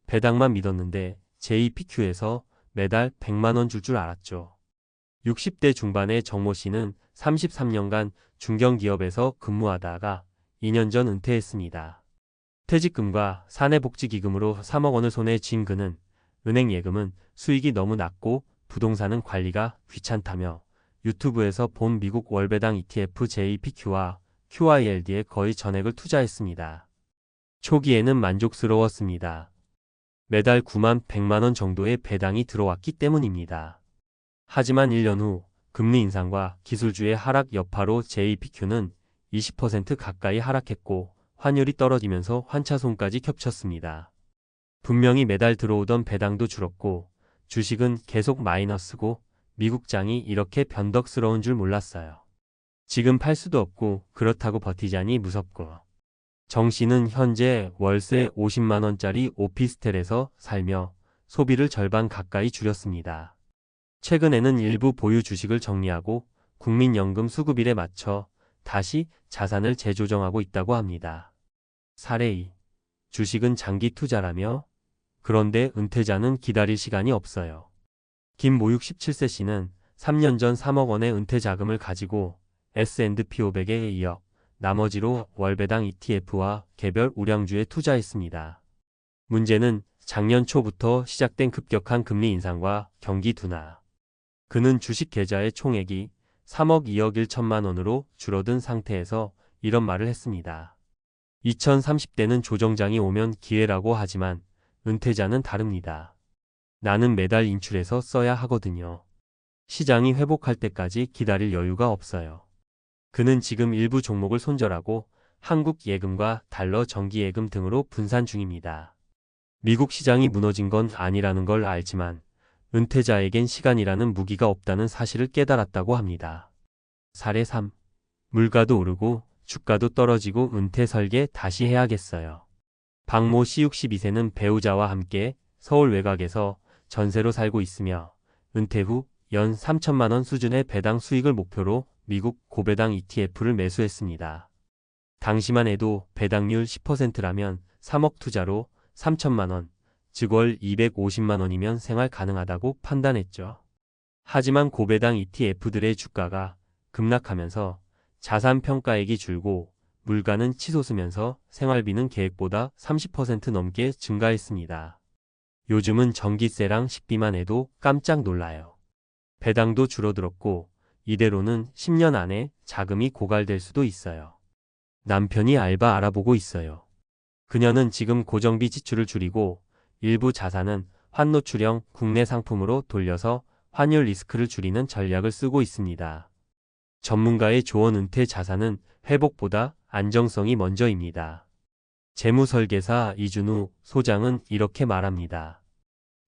배당만 믿었는데 JPQ에서 매달 100만 원 줄 알았죠. 60대 중반의 정모 씨는 33년간 중견기업에서 근무하다가 2년 전 은퇴했습니다. 퇴직금과 사내복지기금으로 3억 원을 손에 쥔 그는 은행 예금은 수익이 너무 낮고 부동산은 관리가 귀찮다며 유튜브에서 본 미국 월배당 ETF JPQ와 QYLD에 거의 전액을 투자했습니다. 초기에는 만족스러웠습니다. 매달 9만 100만 원 정도의 배당이 들어왔기 때문입니다. 하지만 1년 후 금리 인상과 기술주의 하락 여파로 JPQ는 20% 가까이 하락했고 환율이 떨어지면서 환차손까지 겹쳤습니다. 분명히 매달 들어오던 배당도 줄었고 주식은 계속 마이너스고 미국장이 이렇게 변덕스러운 줄 몰랐어요. 지금 팔 수도 없고 그렇다고 버티자니 무섭고. 정 씨는 현재 월세 50만 원짜리 오피스텔에서 살며 소비를 절반 가까이 줄였습니다. 최근에는 일부 보유 주식을 정리하고 국민연금 수급일에 맞춰 다시 자산을 재조정하고 있다고 합니다. 사례 2. 주식은 장기 투자라며? 그런데 은퇴자는 기다릴 시간이 없어요. 김모육 17세 씨는 3년 전 3억 원의 은퇴 자금을 가지고 S&P 500에 이어 나머지로 월배당 ETF와 개별 우량주에 투자했습니다. 문제는 작년 초부터 시작된 급격한 금리 인상과 경기 둔화. 그는 주식 계좌의 총액이 3억 2억 1천만 원으로 줄어든 상태에서 이런 말을 했습니다. 2030대는 조정장이 오면 기회라고 하지만 은퇴자는 다릅니다. 나는 매달 인출해서 써야 하거든요. 시장이 회복할 때까지 기다릴 여유가 없어요. 그는 지금 일부 종목을 손절하고 한국 예금과 달러 정기 예금 등으로 분산 중입니다. 미국 시장이 무너진 건 아니라는 걸 알지만 은퇴자에겐 시간이라는 무기가 없다는 사실을 깨달았다고 합니다. 사례 3. 물가도 오르고 주가도 떨어지고 은퇴 설계 다시 해야겠어요. 박모 씨 62세는 배우자와 함께 서울 외곽에서 전세로 살고 있으며 은퇴 후 연 3천만 원 수준의 배당 수익을 목표로 미국 고배당 ETF를 매수했습니다. 당시만 해도 배당률 10%라면 3억 투자로 3천만 원, 즉 월 250만 원이면 생활 가능하다고 판단했죠. 하지만 고배당 ETF들의 주가가 급락하면서 자산 평가액이 줄고 물가는 치솟으면서 생활비는 계획보다 30% 넘게 증가했습니다. 요즘은 전기세랑 식비만 해도 깜짝 놀라요. 배당도 줄어들었고 이대로는 10년 안에 자금이 고갈될 수도 있어요. 남편이 알바 알아보고 있어요. 그녀는 지금 고정비 지출을 줄이고 일부 자산은 환노출형 국내 상품으로 돌려서 환율 리스크를 줄이는 전략을 쓰고 있습니다. 전문가의 조언 은퇴 자산은 회복보다 안정성이 먼저입니다. 재무설계사 이준우 소장은 이렇게 말합니다.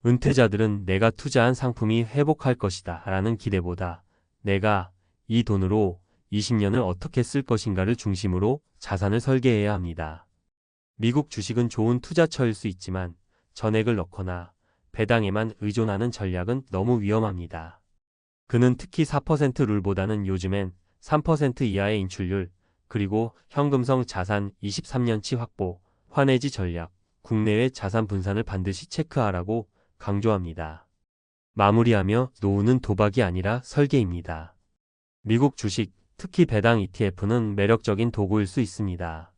은퇴자들은 내가 투자한 상품이 회복할 것이다 라는 기대보다 내가 이 돈으로 20년을 어떻게 쓸 것인가를 중심으로 자산을 설계해야 합니다. 미국 주식은 좋은 투자처일 수 있지만 전액을 넣거나 배당에만 의존하는 전략은 너무 위험합니다. 그는 특히 4% 룰보다는 요즘엔 3% 이하의 인출률, 그리고 현금성 자산 23년치 확보, 환해지 전략, 국내외 자산 분산을 반드시 체크하라고 강조합니다. 마무리하며 노후는 도박이 아니라 설계입니다. 미국 주식, 특히 배당 ETF는 매력적인 도구일 수 있습니다.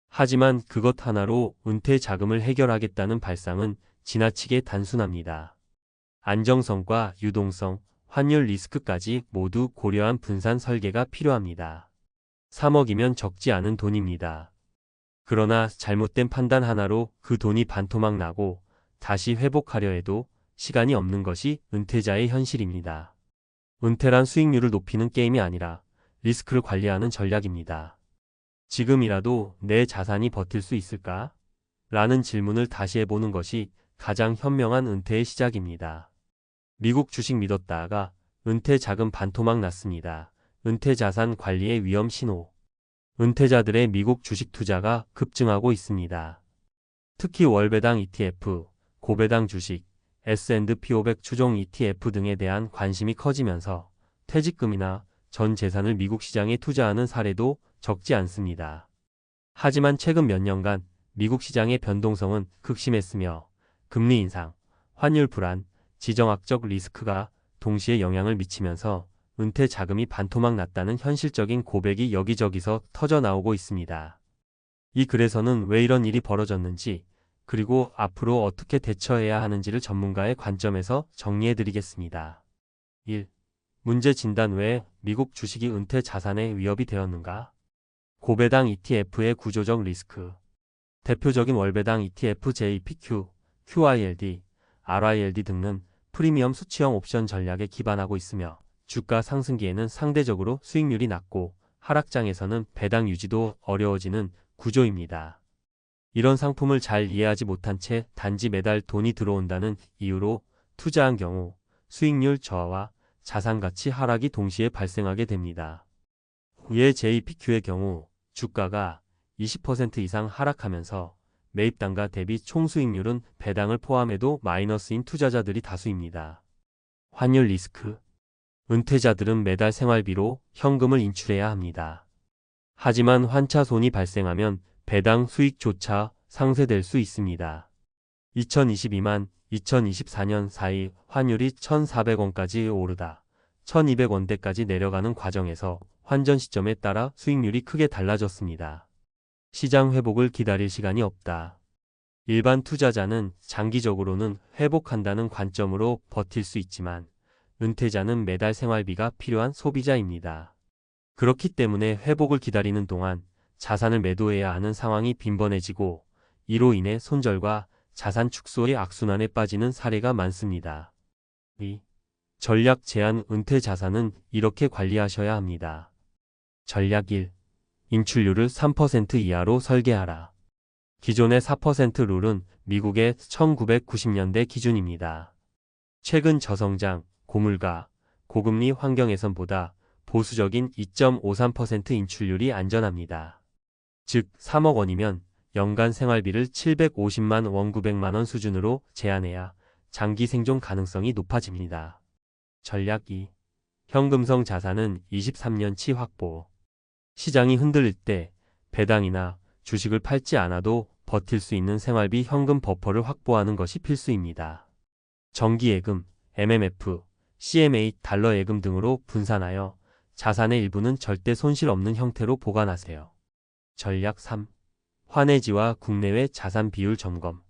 하지만 그것 하나로 은퇴 자금을 해결하겠다는 발상은 지나치게 단순합니다. 안정성과 유동성, 환율 리스크까지 모두 고려한 분산 설계가 필요합니다. 3억이면 적지 않은 돈입니다. 그러나 잘못된 판단 하나로 그 돈이 반토막 나고 다시 회복하려 해도 시간이 없는 것이 은퇴자의 현실입니다. 은퇴란 수익률을 높이는 게임이 아니라 리스크를 관리하는 전략입니다. 지금이라도 내 자산이 버틸 수 있을까? 라는 질문을 다시 해보는 것이 가장 현명한 은퇴의 시작입니다. 미국 주식 믿었다가 은퇴 자금 반토막 났습니다. 은퇴 자산 관리의 위험 신호. 은퇴자들의 미국 주식 투자가 급증하고 있습니다. 특히 월배당 ETF, 고배당 주식, S&P 500 추종 ETF 등에 대한 관심이 커지면서 퇴직금이나 전 재산을 미국 시장에 투자하는 사례도 적지 않습니다. 하지만 최근 몇 년간 미국 시장의 변동성은 극심했으며 금리 인상, 환율 불안, 지정학적 리스크가 동시에 영향을 미치면서 은퇴 자금이 반토막 났다는 현실적인 고백이 여기저기서 터져 나오고 있습니다. 이 글에서는 왜 이런 일이 벌어졌는지, 그리고 앞으로 어떻게 대처해야 하는지를 전문가의 관점에서 정리해드리겠습니다. 1. 문제 진단. 왜 미국 주식이 은퇴 자산의 위협이 되었는가? 고배당 ETF의 구조적 리스크. 대표적인 월배당 ETF JPQ, QILD, RILD 등은 프리미엄 수치형 옵션 전략에 기반하고 있으며 주가 상승기에는 상대적으로 수익률이 낮고 하락장에서는 배당 유지도 어려워지는 구조입니다. 이런 상품을 잘 이해하지 못한 채 단지 매달 돈이 들어온다는 이유로 투자한 경우 수익률 저하와 자산 가치 하락이 동시에 발생하게 됩니다. 예 JPQ의 경우 주가가 20% 이상 하락하면서 매입단가 대비 총수익률은 배당을 포함해도 마이너스인 투자자들이 다수입니다. 환율 리스크. 은퇴자들은 매달 생활비로 현금을 인출해야 합니다. 하지만 환차손이 발생하면 배당 수익조차 상쇄될 수 있습니다. 2022만 2024년 사이 환율이 1,400원까지 오르다 1,200원대까지 내려가는 과정에서 환전 시점에 따라 수익률이 크게 달라졌습니다. 시장 회복을 기다릴 시간이 없다. 일반 투자자는 장기적으로는 회복한다는 관점으로 버틸 수 있지만 은퇴자는 매달 생활비가 필요한 소비자입니다. 그렇기 때문에 회복을 기다리는 동안 자산을 매도해야 하는 상황이 빈번해지고 이로 인해 손절과 자산 축소의 악순환에 빠지는 사례가 많습니다. 2. 전략 제한. 은퇴 자산은 이렇게 관리하셔야 합니다. 전략 1. 인출률을 3% 이하로 설계하라. 기존의 4% 룰은 미국의 1990년대 기준입니다. 최근 저성장, 고물가, 고금리 환경에선보다 보수적인 2.53% 인출률이 안전합니다. 즉 3억 원이면 연간 생활비를 750만 원 900만 원 수준으로 제한해야 장기 생존 가능성이 높아집니다. 전략 2. 현금성 자산은 23년치 확보. 시장이 흔들릴 때 배당이나 주식을 팔지 않아도 버틸 수 있는 생활비 현금 버퍼를 확보하는 것이 필수입니다. 정기예금, MMF, CMA, 달러 예금 등으로 분산하여 자산의 일부는 절대 손실 없는 형태로 보관하세요. 전략 3. 환해지와 국내외 자산 비율 점검.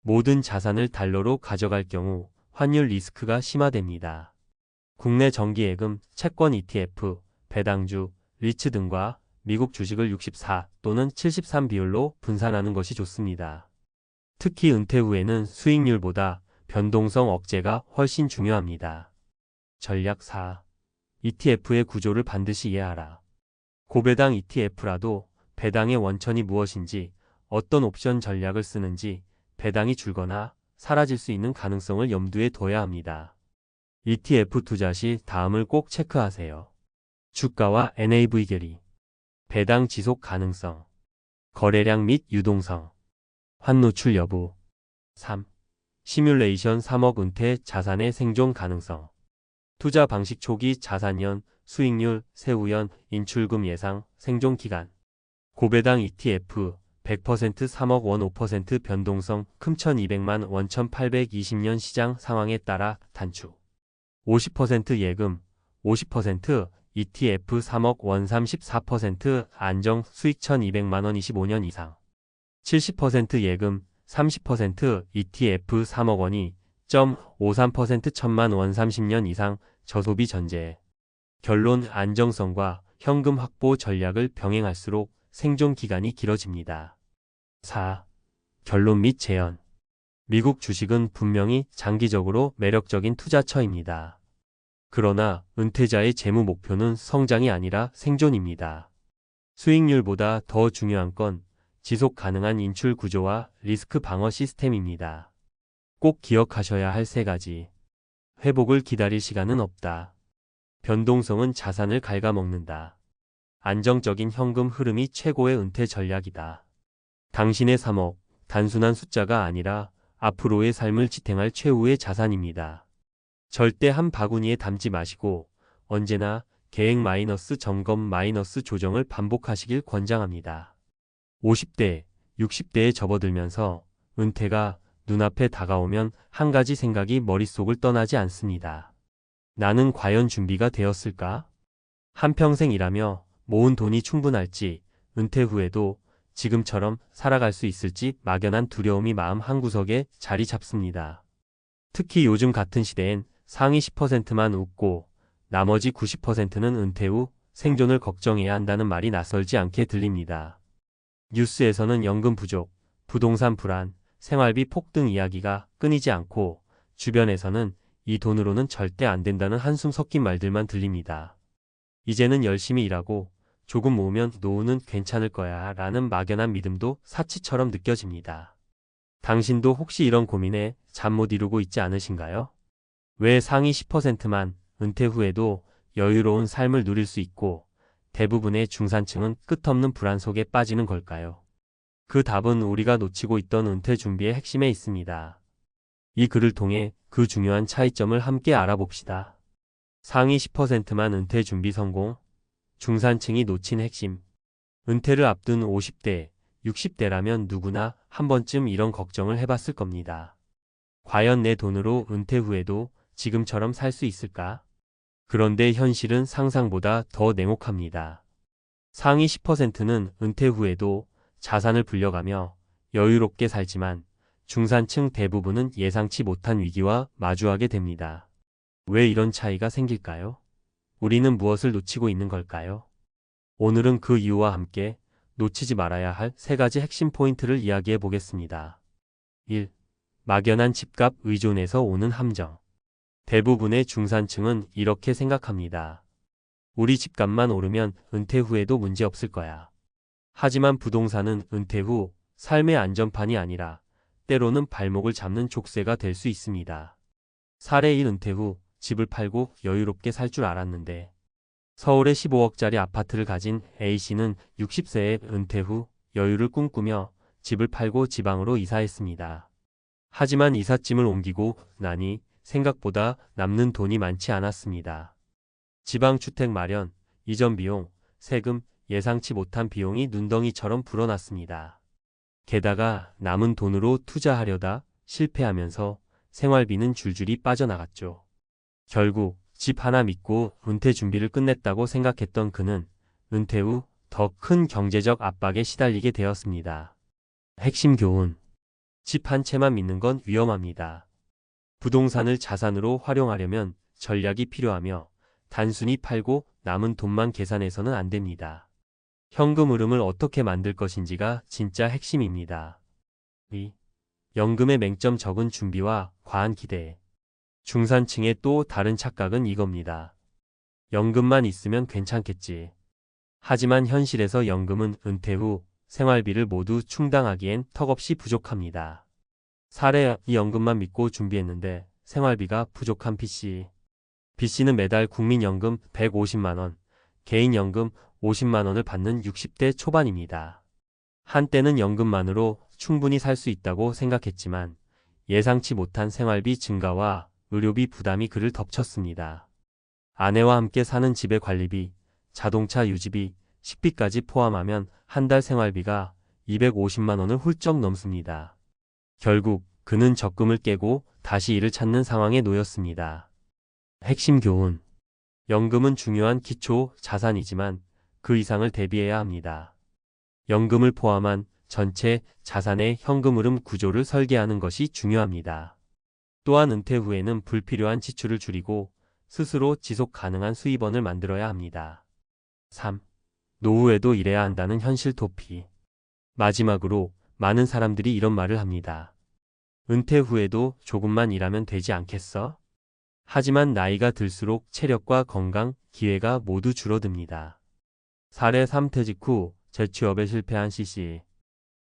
모든 자산을 달러로 가져갈 경우 환율 리스크가 심화됩니다. 국내 정기예금, 채권 ETF, 배당주, 리츠 등과 미국 주식을 64 또는 73 비율로 분산하는 것이 좋습니다. 특히 은퇴 후에는 수익률보다 변동성 억제가 훨씬 중요합니다. 전략 4. ETF의 구조를 반드시 이해하라. 고배당 ETF라도 배당의 원천이 무엇인지, 어떤 옵션 전략을 쓰는지, 배당이 줄거나 사라질 수 있는 가능성을 염두에 둬야 합니다. ETF 투자 시 다음을 꼭 체크하세요. 주가와 NAV 괴리, 배당 지속 가능성, 거래량 및 유동성, 환노출 여부. 3. 시뮬레이션 3억 은퇴 자산의 생존 가능성. 투자 방식 초기 자산연, 수익률, 세후연, 인출금 예상, 생존 기간. 고배당 ETF 100% 3억 원 5% 변동성 금1200만 원 1820년 시장 상황에 따라 단축. 50% 예금 50% ETF 3억 원 34% 안정 수익 1200만 원 25년 이상. 70% 예금 30% ETF 3억 원이 0.53% 1000만 원 30년 이상 저소비 전제. 결론. 안정성과 현금 확보 전략을 병행할수록 생존 기간이 길어집니다. 4. 결론 및 재현. 미국 주식은 분명히 장기적으로 매력적인 투자처입니다. 그러나 은퇴자의 재무 목표는 성장이 아니라 생존입니다. 수익률보다 더 중요한 건 지속 가능한 인출 구조와 리스크 방어 시스템입니다. 꼭 기억하셔야 할 3가지. 회복을 기다릴 시간은 없다. 변동성은 자산을 갉아먹는다. 안정적인 현금 흐름이 최고의 은퇴 전략이다. 당신의 3억, 단순한 숫자가 아니라 앞으로의 삶을 지탱할 최후의 자산입니다. 절대 한 바구니에 담지 마시고 언제나 계획 마이너스 점검 마이너스 조정을 반복하시길 권장합니다. 50대, 60대에 접어들면서 은퇴가 눈앞에 다가오면 한 가지 생각이 머릿속을 떠나지 않습니다. 나는 과연 준비가 되었을까? 한평생 일하며 모은 돈이 충분할지, 은퇴 후에도 지금처럼 살아갈 수 있을지 막연한 두려움이 마음 한구석에 자리 잡습니다. 특히 요즘 같은 시대엔 상위 10%만 웃고 나머지 90%는 은퇴 후 생존을 걱정해야 한다는 말이 낯설지 않게 들립니다. 뉴스에서는 연금 부족, 부동산 불안, 생활비 폭등 이야기가 끊이지 않고 주변에서는 이 돈으로는 절대 안 된다는 한숨 섞인 말들만 들립니다. 이제는 열심히 일하고 조금 모으면 노후는 괜찮을 거야 라는 막연한 믿음도 사치처럼 느껴집니다. 당신도 혹시 이런 고민에 잠 못 이루고 있지 않으신가요? 왜 상위 10%만 은퇴 후에도 여유로운 삶을 누릴 수 있고 대부분의 중산층은 끝없는 불안 속에 빠지는 걸까요? 그 답은 우리가 놓치고 있던 은퇴 준비의 핵심에 있습니다. 이 글을 통해 그 중요한 차이점을 함께 알아봅시다. 상위 10%만 은퇴 준비 성공, 중산층이 놓친 핵심. 은퇴를 앞둔 50대, 60대라면 누구나 한 번쯤 이런 걱정을 해봤을 겁니다. 과연 내 돈으로 은퇴 후에도 지금처럼 살 수 있을까? 그런데 현실은 상상보다 더 냉혹합니다. 상위 10%는 은퇴 후에도 자산을 불려가며 여유롭게 살지만 중산층 대부분은 예상치 못한 위기와 마주하게 됩니다. 왜 이런 차이가 생길까요? 우리는 무엇을 놓치고 있는 걸까요? 오늘은 그 이유와 함께 놓치지 말아야 할 3가지 핵심 포인트를 이야기해 보겠습니다. 1. 막연한 집값 의존에서 오는 함정. 대부분의 중산층은 이렇게 생각합니다. 우리 집값만 오르면 은퇴 후에도 문제 없을 거야. 하지만 부동산은 은퇴 후 삶의 안전판이 아니라 때로는 발목을 잡는 족쇄가 될 수 있습니다. 사례 1. 은퇴 후 집을 팔고 여유롭게 살 줄 알았는데 서울의 15억짜리 아파트를 가진 A씨는 60세에 은퇴 후 여유를 꿈꾸며 집을 팔고 지방으로 이사했습니다. 하지만 이삿짐을 옮기고 나니 생각보다 남는 돈이 많지 않았습니다. 지방주택 마련, 이전 비용, 세금, 예상치 못한 비용이 눈덩이처럼 불어났습니다. 게다가 남은 돈으로 투자하려다 실패하면서 생활비는 줄줄이 빠져나갔죠. 결국 집 하나 믿고 은퇴 준비를 끝냈다고 생각했던 그는 은퇴 후 더 큰 경제적 압박에 시달리게 되었습니다. 핵심 교훈. 집 한 채만 믿는 건 위험합니다. 부동산을 자산으로 활용하려면 전략이 필요하며 단순히 팔고 남은 돈만 계산해서는 안 됩니다. 현금 흐름을 어떻게 만들 것인지가 진짜 핵심입니다. 2. 연금의 맹점 적은 준비와 과한 기대. 중산층의 또 다른 착각은 이겁니다. 연금만 있으면 괜찮겠지. 하지만 현실에서 연금은 은퇴 후 생활비를 모두 충당하기엔 턱없이 부족합니다. 사례 이 연금만 믿고 준비했는데 생활비가 부족한 B씨. B씨는 매달 국민연금 150만원, 개인연금 50만원을 받는 60대 초반입니다. 한때는 연금만으로 충분히 살 수 있다고 생각했지만 예상치 못한 생활비 증가와 의료비 부담이 그를 덮쳤습니다. 아내와 함께 사는 집의 관리비, 자동차 유지비, 식비까지 포함하면 한 달 생활비가 250만 원을 훌쩍 넘습니다. 결국 그는 적금을 깨고 다시 일을 찾는 상황에 놓였습니다. 핵심 교훈. 연금은 중요한 기초 자산이지만 그 이상을 대비해야 합니다. 연금을 포함한 전체 자산의 현금 흐름 구조를 설계하는 것이 중요합니다. 또한 은퇴 후에는 불필요한 지출을 줄이고 스스로 지속 가능한 수입원을 만들어야 합니다. 3. 노후에도 일해야 한다는 현실 도피. 마지막으로 많은 사람들이 이런 말을 합니다. 은퇴 후에도 조금만 일하면 되지 않겠어? 하지만 나이가 들수록 체력과 건강, 기회가 모두 줄어듭니다. 사례 3. 퇴직 후 재취업에 실패한 C씨.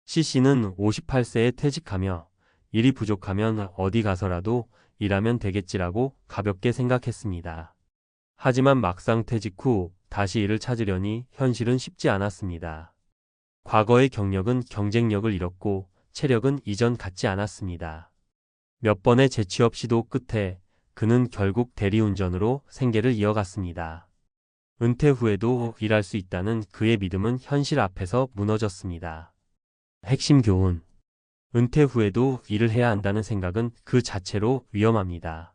C씨는 58세에 퇴직하며 일이 부족하면 어디 가서라도 일하면 되겠지라고 가볍게 생각했습니다. 하지만 막상 퇴직 후 다시 일을 찾으려니 현실은 쉽지 않았습니다. 과거의 경력은 경쟁력을 잃었고 체력은 이전 같지 않았습니다. 몇 번의 재취업 시도 끝에 그는 결국 대리운전으로 생계를 이어갔습니다. 은퇴 후에도 일할 수 있다는 그의 믿음은 현실 앞에서 무너졌습니다. 핵심 교훈. 은퇴 후에도 일을 해야 한다는 생각은 그 자체로 위험합니다.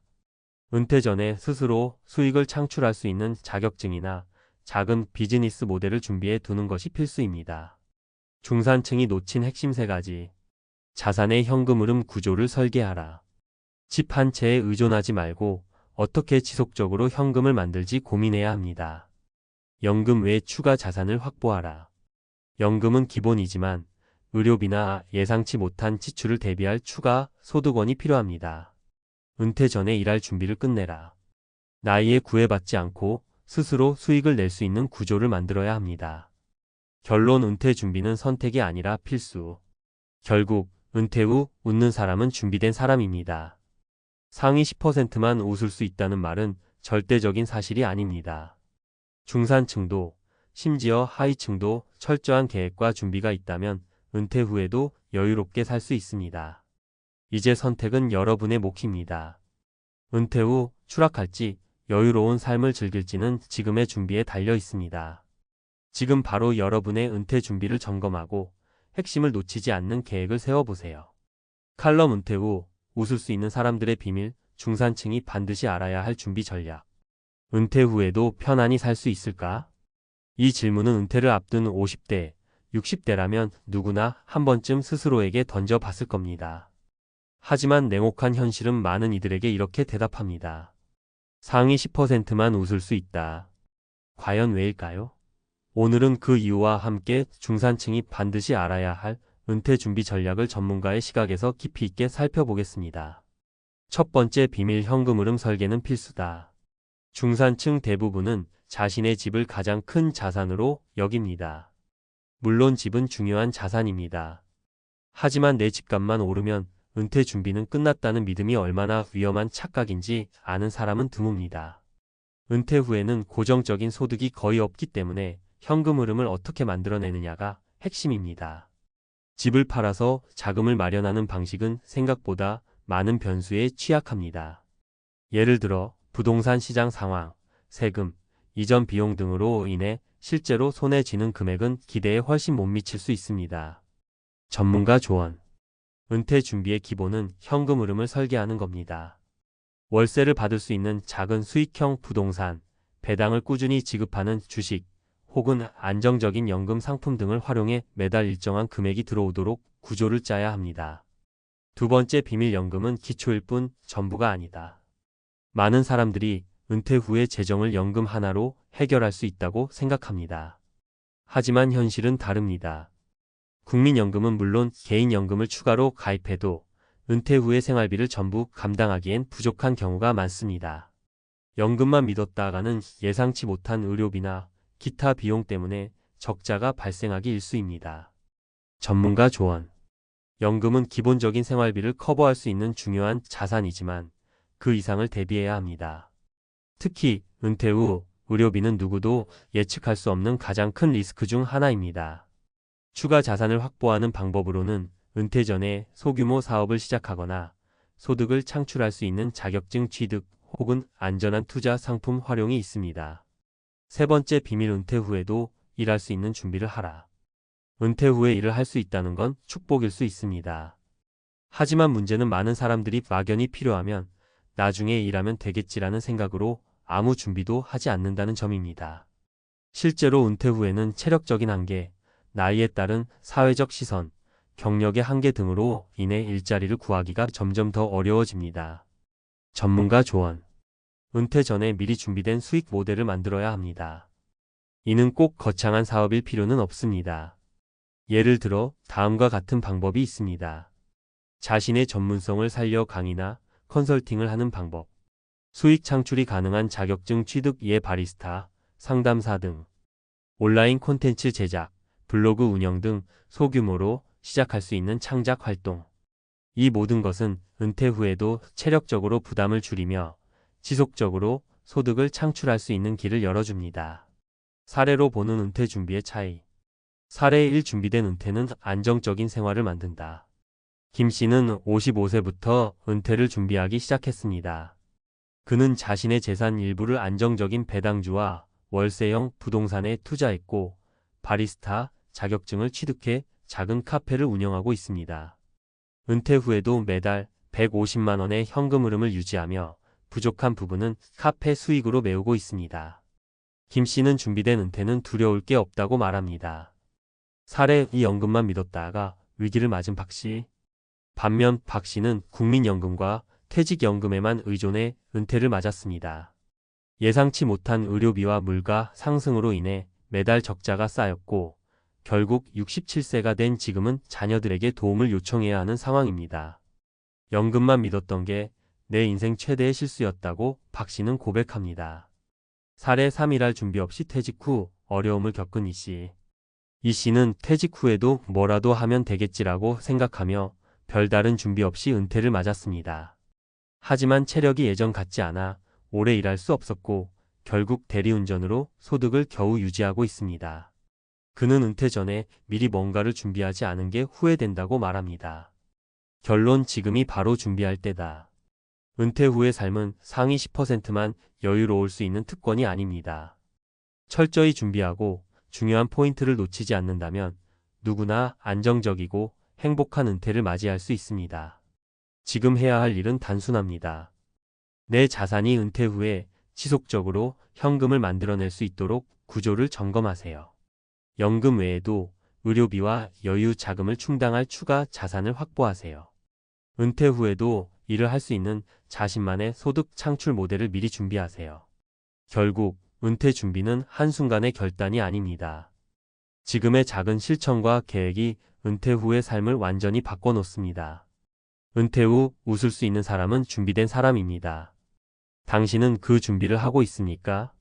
은퇴 전에 스스로 수익을 창출할 수 있는 자격증이나 작은 비즈니스 모델을 준비해 두는 것이 필수입니다. 중산층이 놓친 핵심 3가지. 자산의 현금 흐름 구조를 설계하라. 집 한 채에 의존하지 말고 어떻게 지속적으로 현금을 만들지 고민해야 합니다. 연금 외 추가 자산을 확보하라. 연금은 기본이지만 의료비나 예상치 못한 지출을 대비할 추가 소득원이 필요합니다. 은퇴 전에 일할 준비를 끝내라. 나이에 구애받지 않고 스스로 수익을 낼 수 있는 구조를 만들어야 합니다. 결론, 은퇴 준비는 선택이 아니라 필수. 결국 은퇴 후 웃는 사람은 준비된 사람입니다. 상위 10%만 웃을 수 있다는 말은 절대적인 사실이 아닙니다. 중산층도, 심지어 하위층도 철저한 계획과 준비가 있다면 은퇴 후에도 여유롭게 살 수 있습니다. 이제 선택은 여러분의 몫입니다. 은퇴 후 추락할지 여유로운 삶을 즐길지는 지금의 준비에 달려 있습니다. 지금 바로 여러분의 은퇴 준비를 점검하고 핵심을 놓치지 않는 계획을 세워보세요. 칼럼 은퇴 후 웃을 수 있는 사람들의 비밀, 중산층이 반드시 알아야 할 준비 전략. 은퇴 후에도 편안히 살 수 있을까? 이 질문은 은퇴를 앞둔 50대, 60대라면 누구나 한 번쯤 스스로에게 던져봤을 겁니다. 하지만 냉혹한 현실은 많은 이들에게 이렇게 대답합니다. 상위 10%만 웃을 수 있다. 과연 왜일까요? 오늘은 그 이유와 함께 중산층이 반드시 알아야 할 은퇴 준비 전략을 전문가의 시각에서 깊이 있게 살펴보겠습니다. 첫 번째 비밀, 현금 흐름 설계는 필수다. 중산층 대부분은 자신의 집을 가장 큰 자산으로 여깁니다. 물론 집은 중요한 자산입니다. 하지만 내 집값만 오르면 은퇴 준비는 끝났다는 믿음이 얼마나 위험한 착각인지 아는 사람은 드뭅니다. 은퇴 후에는 고정적인 소득이 거의 없기 때문에 현금 흐름을 어떻게 만들어내느냐가 핵심입니다. 집을 팔아서 자금을 마련하는 방식은 생각보다 많은 변수에 취약합니다. 예를 들어 부동산 시장 상황, 세금, 이전 비용 등으로 인해 실제로 손에 쥐는 금액은 기대에 훨씬 못 미칠 수 있습니다. 전문가 조언. 은퇴 준비의 기본은 현금 흐름을 설계하는 겁니다. 월세를 받을 수 있는 작은 수익형 부동산, 배당을 꾸준히 지급하는 주식, 혹은 안정적인 연금 상품 등을 활용해 매달 일정한 금액이 들어오도록 구조를 짜야 합니다. 두 번째 비밀, 연금은 기초일 뿐 전부가 아니다. 많은 사람들이 은퇴 후에 재정을 연금 하나로 해결할 수 있다고 생각합니다. 하지만 현실은 다릅니다. 국민연금은 물론 개인연금을 추가로 가입해도 은퇴 후의 생활비를 전부 감당하기엔 부족한 경우가 많습니다. 연금만 믿었다가는 예상치 못한 의료비나 기타 비용 때문에 적자가 발생하기 일쑤입니다. 전문가 조언. 연금은 기본적인 생활비를 커버할 수 있는 중요한 자산이지만 그 이상을 대비해야 합니다. 특히 은퇴 후 의료비는 누구도 예측할 수 없는 가장 큰 리스크 중 하나입니다. 추가 자산을 확보하는 방법으로는 은퇴 전에 소규모 사업을 시작하거나 소득을 창출할 수 있는 자격증 취득 혹은 안전한 투자 상품 활용이 있습니다. 세 번째 비밀, 은퇴 후에도 일할 수 있는 준비를 하라. 은퇴 후에 일을 할 수 있다는 건 축복일 수 있습니다. 하지만 문제는 많은 사람들이 막연히 필요하면 나중에 일하면 되겠지라는 생각으로 아무 준비도 하지 않는다는 점입니다. 실제로 은퇴 후에는 체력적인 한계, 나이에 따른 사회적 시선, 경력의 한계 등으로 인해 일자리를 구하기가 점점 더 어려워집니다. 전문가 조언. 은퇴 전에 미리 준비된 수익 모델을 만들어야 합니다. 이는 꼭 거창한 사업일 필요는 없습니다. 예를 들어 다음과 같은 방법이 있습니다. 자신의 전문성을 살려 강의나 컨설팅을 하는 방법. 수익 창출이 가능한 자격증 취득, 예 바리스타, 상담사 등. 온라인 콘텐츠 제작, 블로그 운영 등 소규모로 시작할 수 있는 창작 활동. 이 모든 것은 은퇴 후에도 체력적으로 부담을 줄이며 지속적으로 소득을 창출할 수 있는 길을 열어줍니다. 사례로 보는 은퇴 준비의 차이. 사례 1. 준비된 은퇴는 안정적인 생활을 만든다. 김 씨는 55세부터 은퇴를 준비하기 시작했습니다. 그는 자신의 재산 일부를 안정적인 배당주와 월세형 부동산에 투자했고 바리스타 자격증을 취득해 작은 카페를 운영하고 있습니다. 은퇴 후에도 매달 150만 원의 현금 흐름을 유지하며 부족한 부분은 카페 수익으로 메우고 있습니다. 김 씨는 준비된 은퇴는 두려울 게 없다고 말합니다. 사례 연금만 믿었다가 위기를 맞은 박 씨. 반면 박 씨는 국민연금과 퇴직연금에만 의존해 은퇴를 맞았습니다. 예상치 못한 의료비와 물가 상승으로 인해 매달 적자가 쌓였고 결국 67세가 된 지금은 자녀들에게 도움을 요청해야 하는 상황입니다. 연금만 믿었던 게 내 인생 최대의 실수였다고 박 씨는 고백합니다. 사례 3일할 준비 없이 퇴직 후 어려움을 겪은 이 씨. 이 씨는 퇴직 후에도 뭐라도 하면 되겠지라고 생각하며 별다른 준비 없이 은퇴를 맞았습니다. 하지만 체력이 예전 같지 않아 오래 일할 수 없었고 결국 대리운전으로 소득을 겨우 유지하고 있습니다. 그는 은퇴 전에 미리 뭔가를 준비하지 않은 게 후회된다고 말합니다. 결론 지금이 바로 준비할 때다. 은퇴 후의 삶은 상위 10%만 여유로울 수 있는 특권이 아닙니다. 철저히 준비하고 중요한 포인트를 놓치지 않는다면 누구나 안정적이고 행복한 은퇴를 맞이할 수 있습니다. 지금 해야 할 일은 단순합니다. 내 자산이 은퇴 후에 지속적으로 현금을 만들어낼 수 있도록 구조를 점검하세요. 연금 외에도 의료비와 여유 자금을 충당할 추가 자산을 확보하세요. 은퇴 후에도 일을 할 수 있는 자신만의 소득 창출 모델을 미리 준비하세요. 결국 은퇴 준비는 한순간의 결단이 아닙니다. 지금의 작은 실천과 계획이 은퇴 후의 삶을 완전히 바꿔놓습니다. 은퇴 후 웃을 수 있는 사람은 준비된 사람입니다. 당신은 그 준비를 하고 있습니까?